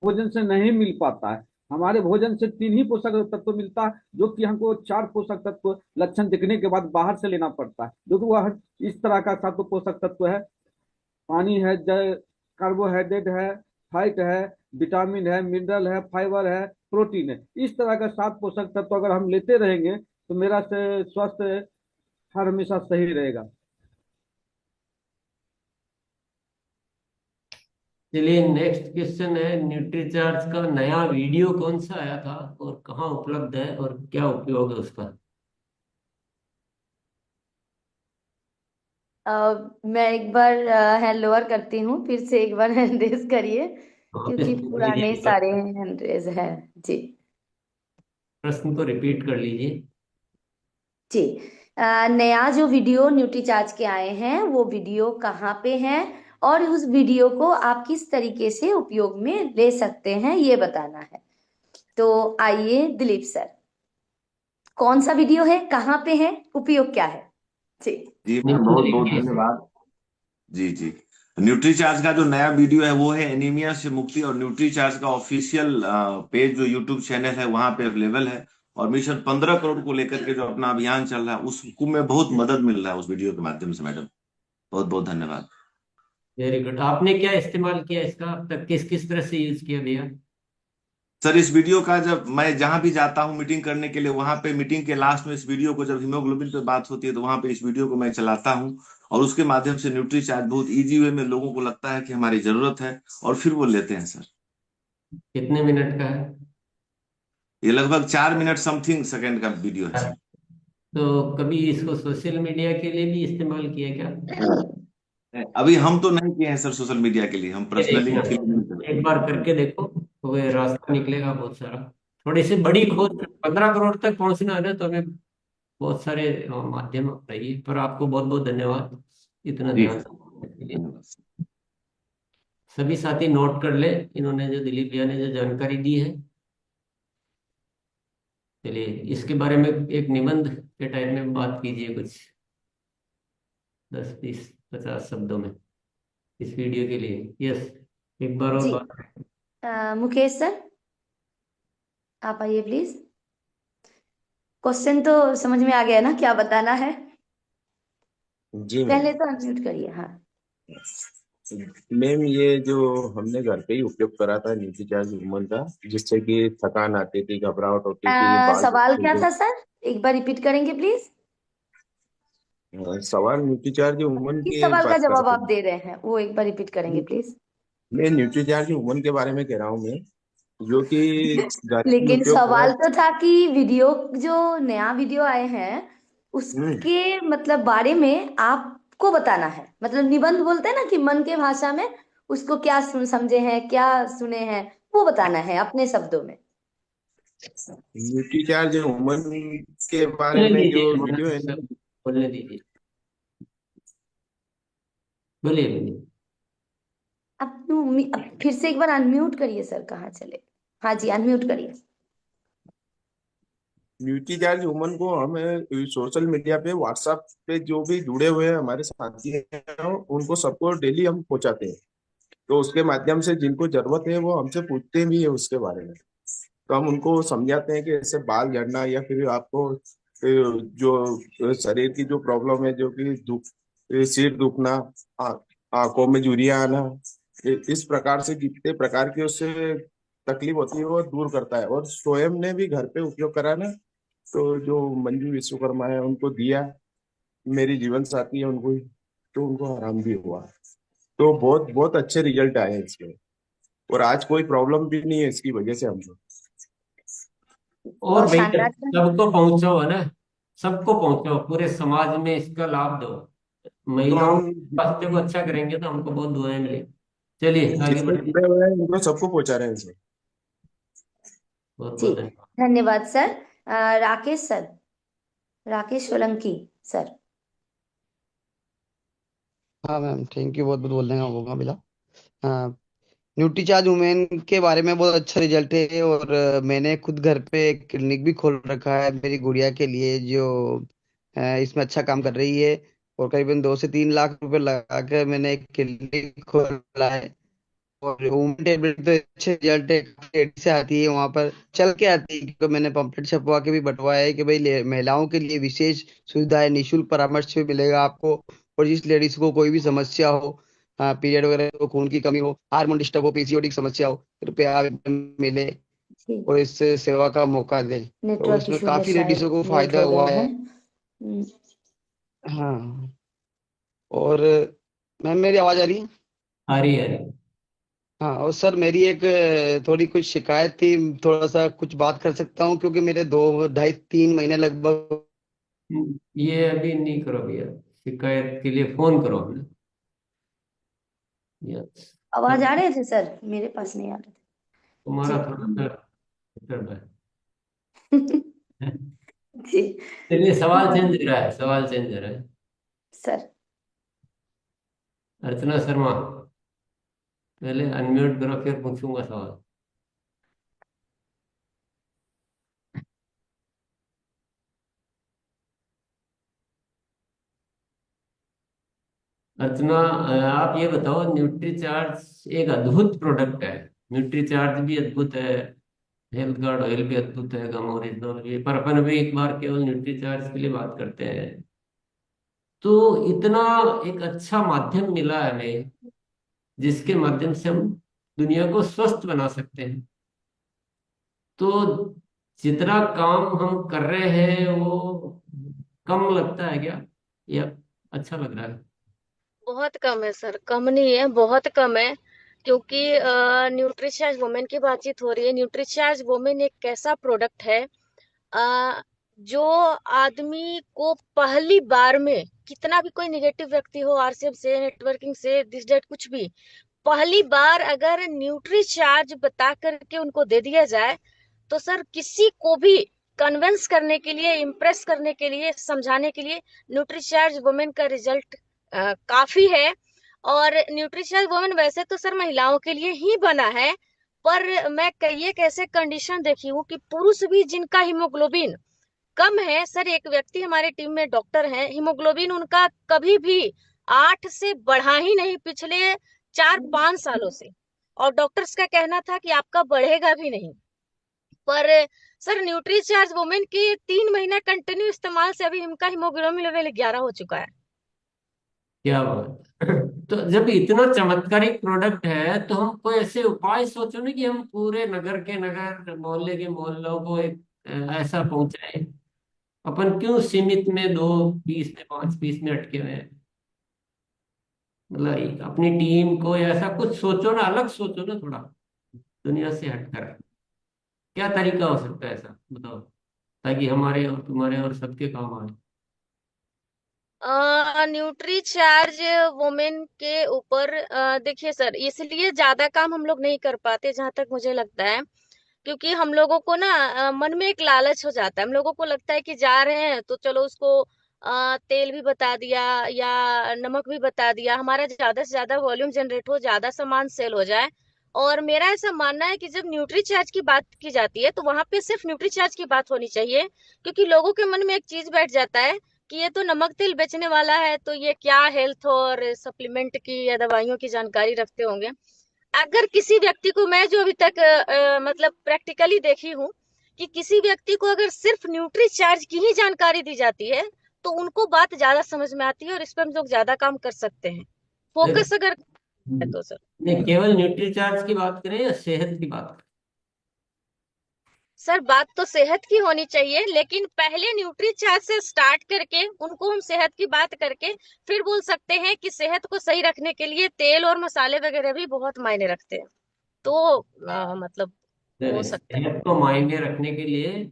भोजन से नहीं मिल पाता है। हमारे भोजन से 3 ही पोषक तत्व मिलता है, जो कि हमको 4 पोषक तत्व लक्षण दिखने के बाद बाहर से लेना पड़ता है, जो कि वह इस तरह का 7 पोषक तत्व है। पानी है, कार्बोहाइड्रेट है, फैट है, विटामिन है, मिनरल है, फाइबर है, प्रोटीन है। इस तरह का 7 पोषक तत्व अगर हम लेते रहेंगे तो मेरा से स्वास्थ्य हर हमेशा सही रहेगा। चलिए नेक्स्ट क्वेश्चन है, न्यूट्रीचार्ज का नया वीडियो कौन सा आया था और कहाँ उपलब्ध है और क्या उपयोग है उसका? मैं एक बार हैंड ओवर करती हूँ, फिर से एक बार हैंड रेज करिए क्योंकि पुराने सारे हैंड रेज है। जी प्रश्न को रिपीट कर लीजिए। जी, नया जो वीडियो न्यूट्रीचार्ज के आए हैं वो वीडियो कहाँ पे हैं और उस वीडियो को आप किस तरीके से उपयोग में ले सकते हैं ये बताना है। तो आइए दिलीप सर, कौन सा वीडियो है, कहाँ पे है, उपयोग क्या है? जी जी मैम, बहुत बहुत धन्यवाद। जी जी, न्यूट्रीचार्ज का जो नया वीडियो है वो है एनीमिया से मुक्ति, और न्यूट्रीचार्ज का ऑफिशियल पेज जो यूट्यूब चैनल है वहां पे अवेलेबल है। और मिशन 15 करोड़ को लेकर के जो अपना अभियान चल रहा है उसको में बहुत मदद मिल रहा है उस वीडियो के माध्यम से। मैडम बहुत बहुत धन्यवाद। Very good. आपने क्या इस्तेमाल किया इसका अब तक, किस किस तरह से यूज किया भैया? सर इस वीडियो का जब मैं जहां भी जाता हूं मीटिंग करने के लिए, वहां पे मीटिंग के लास्ट में इस वीडियो को, जब हीमोग्लोबिन पे बात होती है तो वहां पे इस वीडियो को मैं चलाता हूं, और उसके माध्यम से न्यूट्रीचार्ज बहुत इजी वे में लोगों को लगता है कि हमारी जरूरत है और फिर वो लेते हैं। सर कितने मिनट का है? ये लगभग 4 मिनट समथिंग सेकंड का वीडियो है सर। तो कभी इसको सोशल मीडिया के लिए भी इस्तेमाल किया क्या? अभी हम तो नहीं किए हैं सर सोशल मीडिया के लिए, हम पर्सनली एक बार करके देखो तो वह रास्ता निकलेगा बहुत सारा। थोड़ी सी बड़ी खोज, 15 करोड़ तक पहुंचना है ना, तो हमें बहुत सारे माध्यम अपनाइए। पर आपको बहुत बहुत धन्यवाद इतना जी ध्यान सर, देने के लिए। धन्यवाद। सभी साथी नोट कर ले, इन्होंने जो दिलीप भैया ने जो जानकारी दी है। चलिए इसके बारे में एक निबंध के टाइप में बात कीजिए, कुछ 10 20 50 शब्दों में इस वीडियो के लिए। यस, एक बार और जी बात। मुकेश सर, आप आइए प्लीज। क्वेश्चन तो समझ में आ गया ना, क्या बताना है? जी मैम। पहले तो अनम्यूट करिए। हाँ मैम, ये जो हमने घर पे ही उपयोग करा था न्यूट्रीचार्ज वुमन का, जिससे कि थकान आती थी, घबराहट होती थी, बाल सवाल झड़ते क्या थे। था सर, एक बार रिपीट करेंगे प्लीज? सवाल न्यूट्रीचार्ज वुमन किस की सवाल का बात कर जवाब रहे आप दे रहे हैं, वो एक बार रिपीट करेंगे थे। प्लीज? मैं न्यूट्रीचार्ज वुमन के बारे में कह रहा हूँ मैं, जो कि घर पे ही लेकिन उपयोग करा। सवाल तो था कि वीडियो, जो नया वीडियो आए हैं उसके मतलब बारे में आपको बताना है। मतलब निबंध बोलते हैं ना कि मन के भाषा में उसको क्या समझे हैं, क्या सुने हैं, वो बताना है अपने शब्दों में। न्यूट्रीचार्ज वुमन के बारे बोलने में जो दीजिए वीडियो है सर, ना, बोलने दीजिए, बोलिए बोलिए। अब फिर से एक बार अनम्यूट करिए सर, कहाँ चले? हाँ जी, अनम्यूट करिए। न्यूट्रीचार्ज वुमन को हम सोशल मीडिया पे, व्हाट्सएप पे जो भी जुड़े हुए हैं हमारे साथी हैं, उनको सबको डेली हम पहुंचाते हैं। तो उसके माध्यम से जिनको जरूरत है वो हमसे पूछते भी है उसके बारे में। तो हम उनको समझाते हैं कि ऐसे बाल झड़ना या फिर आपको जो शरीर की जो प्रॉब्लम है, जो कि सिर दुखना, आ- आंखों में झुर्रियां आना, इस प्रकार से जितने प्रकार की उससे तकलीफ होती है वो दूर करता है। और स्वयं ने भी घर पे उपयोग करा ना, तो जो मंजू विश्वकर्मा है उनको दिया, मेरी जीवन साथी है उनको, तो उनको आराम भी हुआ। तो बहुत बहुत अच्छे रिजल्ट आए हैं इसके। और आज कोई प्रॉब्लम भी नहीं है इसकी वजह से हमको। और बहुत भैया शानदार सर। सबको पहुंचो, है ना, सबको पहुंचो, पूरे समाज में इसका लाभ दो। तो महिलाओं हम के स्वास्थ्य को अच्छा करेंगे तो हमको बहुत दुआएं मिलेंगी। चलिए आगे जितने बढ़िए। जुड़े हुए हैं उनको सबको पहुंचा रहे हैं सर। बहुत जी बहुत धन्यवाद। धन्यवाद sir. Rakesh sir, Rakesh Solanki sir. हाँ मैम, थैंक यू बहुत बहुत बोलने का मौका मिला। हाँ, न्यूट्रीचार्ज वुमेन के बारे में बहुत अच्छा रिजल्ट है। और मैंने खुद घर पे एक क्लिनिक भी खोल रखा है मेरी गुड़िया के लिए, जो इसमें अच्छा काम कर रही है। और करीबन 2 से 3 लाख रुपए लगा कर मैंने एक क्लिनिक खोला है। और वुमेन टेबलेट तो अच्छे रिजल्ट है, काफी तेजी से आती है, वहां पर चल के आती है। क्योंकि मैंने पंपलेट छपवा के भी बंटवाया है कि भाई महिलाओं के लिए विशेष सुविधा है, निःशुल्क परामर्श भी मिलेगा आपको। और जिस लेडीज को कोई भी समस्या हो, पीरियड वगैरह हो, खून की कमी हो, हार्मोन डिस्टर्ब हो, पीसीओडी की समस्या हो, कृपया आप मिले जी, और इस सेवा का मौका दें। तो नेटवर्क इसमें इशू है, काफी लेडीजों शायद को म्यूट फायदा हो हुआ गए है। हैं। हाँ। और मैम, मेरी आवाज आ रही है? आ रही है, आ रही है। हाँ, और सर मेरी एक थोड़ी कुछ शिकायत थी। थोड़ा सा कुछ बात कर सकता हूँ? क्योंकि मेरे 2 ढाई 3 महीने लगभग। ये अभी नहीं करो भैया, शिकायत के लिए फोन करो हमें। यस, आवाज आ रहे थे सर, मेरे पास नहीं आ रहे तुम्हारा थोड़ा सा थे। डिस्टर्ब है। जी जी चलिए सवाल चेंज हो रहा है, सवाल चेंज हो रहा है। सर। अर्चना शर्मा, पहले अनम्यूट करो फिर पूछूंगा सवाल। अर्चना, आप ये बताओ, न्यूट्रीचार्ज एक अद्भुत प्रोडक्ट है। न्यूट्रीचार्ज भी अद्भुत है, हेल्थ गार्ड ऑयल भी अद्भुत है, गम ओरिजिनल भी, पर अपन भी एक बार केवल न्यूट्रीचार्ज के लिए बात करते हैं। तो इतना एक अच्छा माध्यम मिला है हमें, जिसके माध्यम से हम दुनिया को स्वस्थ बना सकते हैं। तो जितना काम हम कर रहे हैं वो कम लगता है क्या, या अच्छा लग रहा है? बहुत कम है सर, कम नहीं है, बहुत कम है। क्योंकि न्यूट्रीचार्ज वुमेन की बातचीत हो रही है। न्यूट्रीचार्ज वुमेन एक ऐसा प्रोडक्ट है अ, जो आदमी को पहली बार में, कितना भी कोई निगेटिव व्यक्ति हो, आरसीएम से, नेटवर्किंग से, दिस डेट कुछ भी, पहली बार अगर न्यूट्री चार्ज बता करके उनको दे दिया जाए, तो सर किसी को भी कन्विंस करने के लिए, इम्प्रेस करने के लिए, समझाने के लिए न्यूट्री चार्ज वुमेन का रिजल्ट काफी है। और न्यूट्रिशियस वुमेन वैसे तो सर महिलाओं के लिए ही बना है, पर मैं ये कैसे कंडीशन देखी हूँ कि पुरुष भी जिनका हीमोग्लोबिन कम है, सर एक व्यक्ति हमारे टीम में डॉक्टर हैं, हीमोग्लोबिन उनका कभी भी 8 से बढ़ा ही नहीं पिछले 4-5 सालों से, और डॉक्टर्स का कहना था कि आपका बढ़ेगा भी नहीं। पर सर न्यूट्री चार्ज वुमेन की 3 महीना कंटिन्यू इस्तेमाल से अभी इनका हीमोग्लोबिन लेवल 11 हो चुका है। क्या बात है। तो जब इतना चमत्कारिक प्रोडक्ट है तो हम कोई ऐसे उपाय सोचो ना कि हम पूरे नगर के नगर, मोहल्ले के मोहल्लों को एक ऐसा पहुंचाए। अपन क्यों सीमित में 2 पीस में 5 पीस में अटके हुए हैं? मतलब अपनी टीम को या ऐसा कुछ सोचो ना, अलग सोचो ना थोड़ा, दुनिया से हटकर। क्या तरीका हो सकता है ऐसा, बताओ, ताकि हमारे और तुम्हारे और सबके काम आए। न्यूट्री चार्ज वुमेन के ऊपर देखिए सर, इसलिए ज्यादा काम हम लोग नहीं कर पाते जहां तक मुझे लगता है, क्योंकि हम लोगों को ना मन में एक लालच हो जाता है। हम लोगों को लगता है कि जा रहे हैं तो चलो उसको तेल भी बता दिया या नमक भी बता दिया, हमारा ज्यादा से ज्यादा वॉल्यूम जनरेट हो, ज्यादा सामान सेल हो जाए। और मेरा ऐसा मानना है कि जब न्यूट्री चार्ज की बात की जाती है तो वहां पे सिर्फ न्यूट्री चार्ज की बात होनी चाहिए, क्योंकि लोगों के मन में एक चीज बैठ जाता है कि ये तो नमक तेल बेचने वाला है, तो ये क्या हेल्थ और सप्लीमेंट की या दवाइयों की जानकारी रखते होंगे। अगर किसी व्यक्ति को, मैं जो अभी तक मतलब प्रैक्टिकली देखी हूँ, कि किसी व्यक्ति को अगर सिर्फ न्यूट्री चार्ज की ही जानकारी दी जाती है तो उनको बात ज्यादा समझ में आती है और इस पर हम लोग ज्यादा काम कर सकते हैं, फोकस अगर है तो सर। नहीं, केवल न्यूट्री चार्ज की बात करें या सेहत की बात करें? सर बात तो सेहत की होनी चाहिए, लेकिन पहले न्यूट्री चार्ज से स्टार्ट करके उनको हम सेहत की बात करके फिर बोल सकते हैं कि सेहत को सही रखने के लिए तेल और मसाले वगैरह भी बहुत मायने रखते हैं। तो मतलब हो सकता है। सेहत को मायने रखने के लिए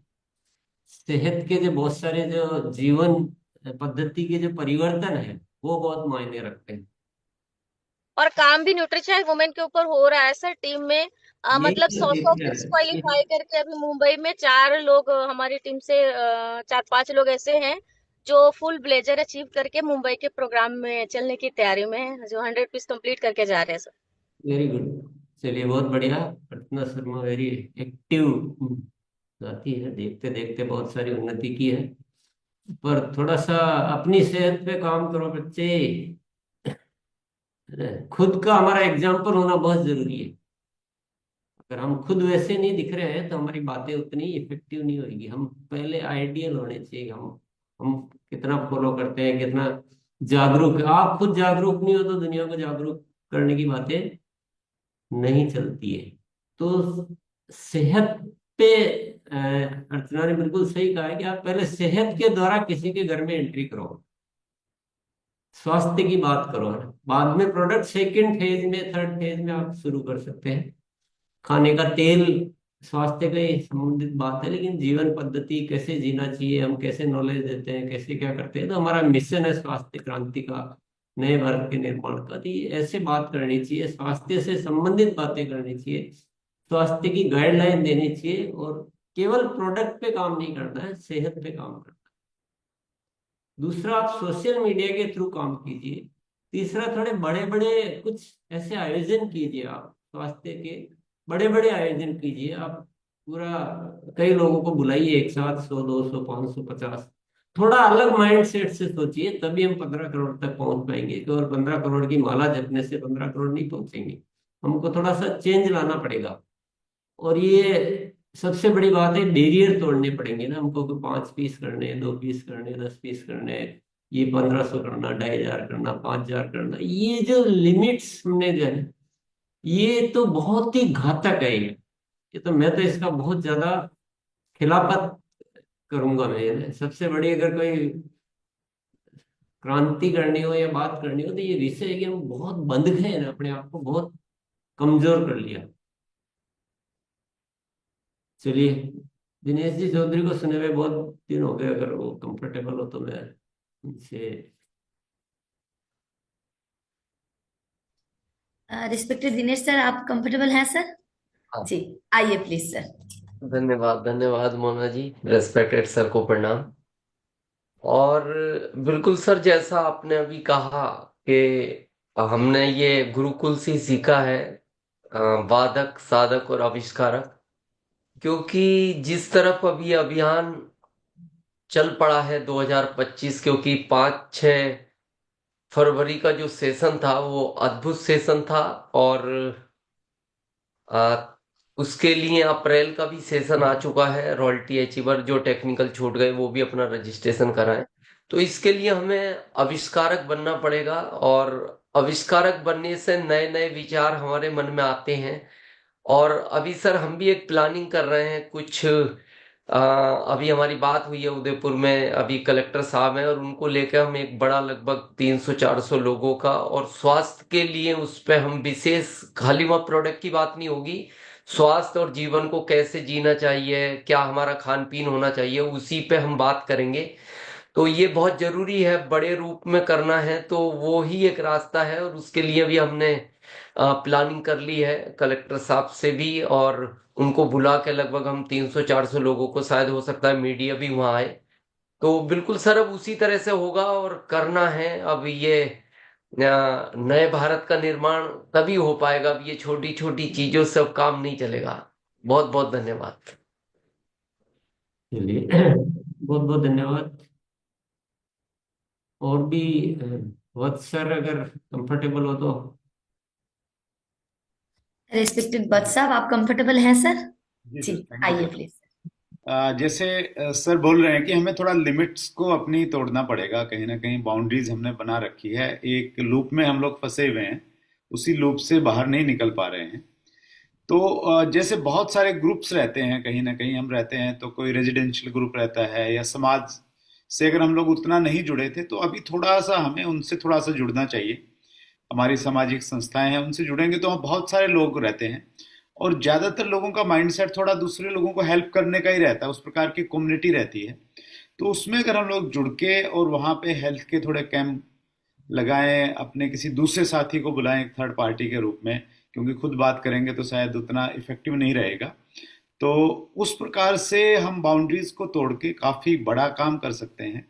सेहत के जो बहुत सारे जो जीवन पद्धति के जो परिवर्तन है वो बहुत मायने रखते हैं। और काम भी न्यूट्रिशन वुमेन के ऊपर हो रहा है सर टीम में। यही मतलब तो 100 देखना है डिस्क्वालीफाई करके अभी मुंबई में 4 लोग हमारी टीम से 4-5 लोग ऐसे हैं जो फुल ब्लेजर अचीव करके मुंबई के प्रोग्राम में चलने की तैयारी में है, जो 100 पीस कंप्लीट करके जा रहे हैं सर। Very good. चलिए बहुत बढ़िया। अर्चना शर्मा वेरी एक्टिव साथी है, देखते देखते बहुत सारी उन्नति की है। पर थोड़ा सा अपनी सेहत पे काम करो बच्चे। खुद का हमारा एग्जाम्पल होना बहुत जरूरी है। अगर हम खुद वैसे नहीं दिख रहे हैं तो हमारी बातें उतनी इफेक्टिव नहीं होगी। हम पहले आइडियल होने चाहिए। हम कितना फॉलो करते हैं, कितना जागरूक है। आप खुद जागरूक नहीं हो तो दुनिया को जागरूक करने की बातें नहीं चलती है। तो सेहत पे अर्चना ने बिल्कुल सही कहा है कि आप पहले सेहत के द्वारा किसी के घर में एंट्री करो, स्वास्थ्य की बात करो, है ना। बाद में प्रोडक्ट सेकंड फेज में, थर्ड फेज में आप शुरू कर सकते हैं। खाने का तेल स्वास्थ्य के संबंधित बात है, लेकिन जीवन पद्धति कैसे जीना चाहिए, हम कैसे नॉलेज देते हैं, कैसे क्या करते हैं, तो हमारा मिशन है स्वास्थ्य क्रांति का, नए भारत के निर्माण का। तो ये ऐसे बात करनी चाहिए, स्वास्थ्य से संबंधित बातें करनी चाहिए, स्वास्थ्य की गाइडलाइन देनी चाहिए, और केवल प्रोडक्ट पे काम नहीं करना है, सेहत पे काम करना है। दूसरा, आप सोशल मीडिया के थ्रू काम कीजिए। तीसरा, थोड़े बड़े बड़े कुछ ऐसे आयोजन कीजिए, आप स्वास्थ्य के बड़े बड़े आयोजन कीजिए। आप पूरा कई लोगों को बुलाइए एक साथ, 100, 200, 500, 50। थोड़ा अलग माइंड सेट से सोचिए, तभी हम 15 करोड़ तक पहुंच पाएंगे। कि और 15 करोड़ की माला जपने से 15 करोड़ नहीं पहुंचेंगे। हमको थोड़ा सा चेंज लाना पड़ेगा। और ये सबसे बड़ी बात है, बैरियर तोड़ने पड़ेंगे ना हमको। कि 5 पीस करने, 2 पीस करने, 10 पीस करने, ये 1500 करना, 2500 करना, 5000 करना, ये जो लिमिट्स हमने जो है, ये तो बहुत ही घातक है। ये तो मैं तो इसका बहुत ज्यादा खिलाफत करूंगा। मैं सबसे बड़ी अगर कोई क्रांति करनी हो या बात करनी हो तो ये विषय है कि हम बहुत बंध गए हैं ना, अपने आप को बहुत कमजोर कर लिया। चलिए, दिनेश जी चौधरी को सुने हुए बहुत दिन हो गए। अगर वो कंफर्टेबल हो तो मैं उनसे। रिस्पेक्टेड दिनेश सर, आप कंफर्टेबल हैं सर? हाँ। जी, आइए प्लीज सर। धन्यवाद धन्यवाद मोना जी, रेस्पेक्टेड सर को प्रणाम। और बिल्कुल सर, जैसा आपने अभी कहा कि हमने ये गुरुकुल से ही सीखा है, वादक, साधक और आविष्कारक। क्योंकि जिस तरफ अभी अभियान चल पड़ा है 2025, क्योंकि 5-6 फरवरी का जो सेशन था वो अद्भुत सेशन था, और आ, उसके लिए अप्रैल का भी सेशन आ चुका है। रॉयल्टी अचीवर जो टेक्निकल छूट गए वो भी अपना रजिस्ट्रेशन कराएं। तो इसके लिए हमें आविष्कारक बनना पड़ेगा, और आविष्कारक बनने से नए नए विचार हमारे मन में आते हैं। और अभी सर हम भी एक प्लानिंग कर रहे हैं कुछ। अभी हमारी बात हुई है उदयपुर में, अभी कलेक्टर साहब हैं, और उनको लेकर हम एक बड़ा लगभग 300-400 लोगों का, और स्वास्थ्य के लिए उस पे हम विशेष, खाली वह प्रोडक्ट की बात नहीं होगी, स्वास्थ्य और जीवन को कैसे जीना चाहिए, क्या हमारा खान पीन होना चाहिए, उसी पे हम बात करेंगे। तो ये बहुत जरूरी है, बड़े रूप में करना है तो वो ही एक रास्ता है, और उसके लिए भी हमने प्लानिंग कर ली है कलेक्टर साहब से भी, और उनको बुला के लगभग हम 300-400 लोगों को, शायद हो सकता है मीडिया भी वहां आए। तो बिल्कुल सर अब उसी तरह से होगा, और करना है। अब ये नए भारत का निर्माण तभी हो पाएगा, अब ये छोटी छोटी चीजों से अब काम नहीं चलेगा। बहुत बहुत धन्यवाद। चलिए, बहुत बहुत धन्यवाद। और भी वत्स सर अगर कंफर्टेबल हो तो। रेस्पेक्टेड बट साहब, आप कंफर्टेबल हैं सर? जी जी, सर, थैंक यू आइए सर। प्लीज। जैसे सर बोल रहे हैं कि हमें थोड़ा लिमिट्स को अपनी तोड़ना पड़ेगा, कहीं ना कहीं बाउंड्रीज हमने बना रखी है, एक लूप में हम लोग फंसे हुए हैं, उसी लूप से बाहर नहीं निकल पा रहे हैं। तो जैसे बहुत सारे ग्रुप्स रहते हैं, कहीं ना कहीं हम रहते हैं, तो कोई रेजिडेंशियल ग्रुप रहता है, या समाज से अगर हम लोग उतना नहीं जुड़े थे तो अभी थोड़ा सा हमें उनसे थोड़ा सा जुड़ना चाहिए। हमारी सामाजिक संस्थाएं हैं, उनसे जुड़ेंगे तो वहाँ बहुत सारे लोग रहते हैं, और ज्यादातर लोगों का माइंडसेट थोड़ा दूसरे लोगों को हेल्प करने का ही रहता है, उस प्रकार की कम्युनिटी रहती है। तो उसमें अगर हम लोग जुड़ के और वहाँ पे हेल्थ के थोड़े कैंप लगाएं, अपने किसी दूसरे साथी को बुलाएं एक थर्ड पार्टी के रूप में, क्योंकि खुद बात करेंगे तो शायद उतना इफेक्टिव नहीं रहेगा। तो उस प्रकार से हम बाउंड्रीज को तोड़ के काफी बड़ा काम कर सकते हैं।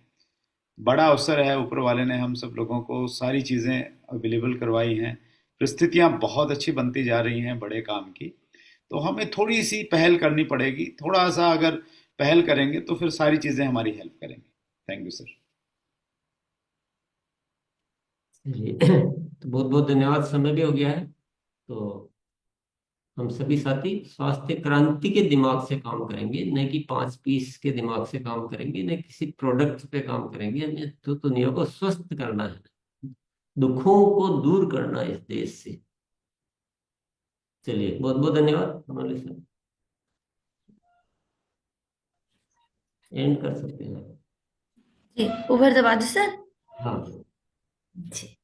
बड़ा अवसर है, ऊपर वाले ने हम सब लोगों को सारी चीजें अवेलेबल करवाई हैं, परिस्थितियां बहुत अच्छी बनती जा रही हैं बड़े काम की। तो हमें थोड़ी सी पहल करनी पड़ेगी, थोड़ा सा अगर पहल करेंगे तो फिर सारी चीजें हमारी हेल्प करेंगी। Thank you sir. चलिए, तो बहुत बहुत धन्यवाद। समय भी हो गया है, तो हम सभी साथी स्वास्थ्य क्रांति के दिमाग से काम करेंगे, न कि 5 पीस के दिमाग से काम करेंगे, न किसी प्रोडक्ट पे काम करेंगे। हमें तो दुनिया को स्वस्थ करना है, दुखों को दूर करना है इस देश से। चलिए, बहुत बहुत धन्यवाद। हमारे साथ एंड कर सकते हैं। जी, ओवर द बाजू सर। हाँ। जी।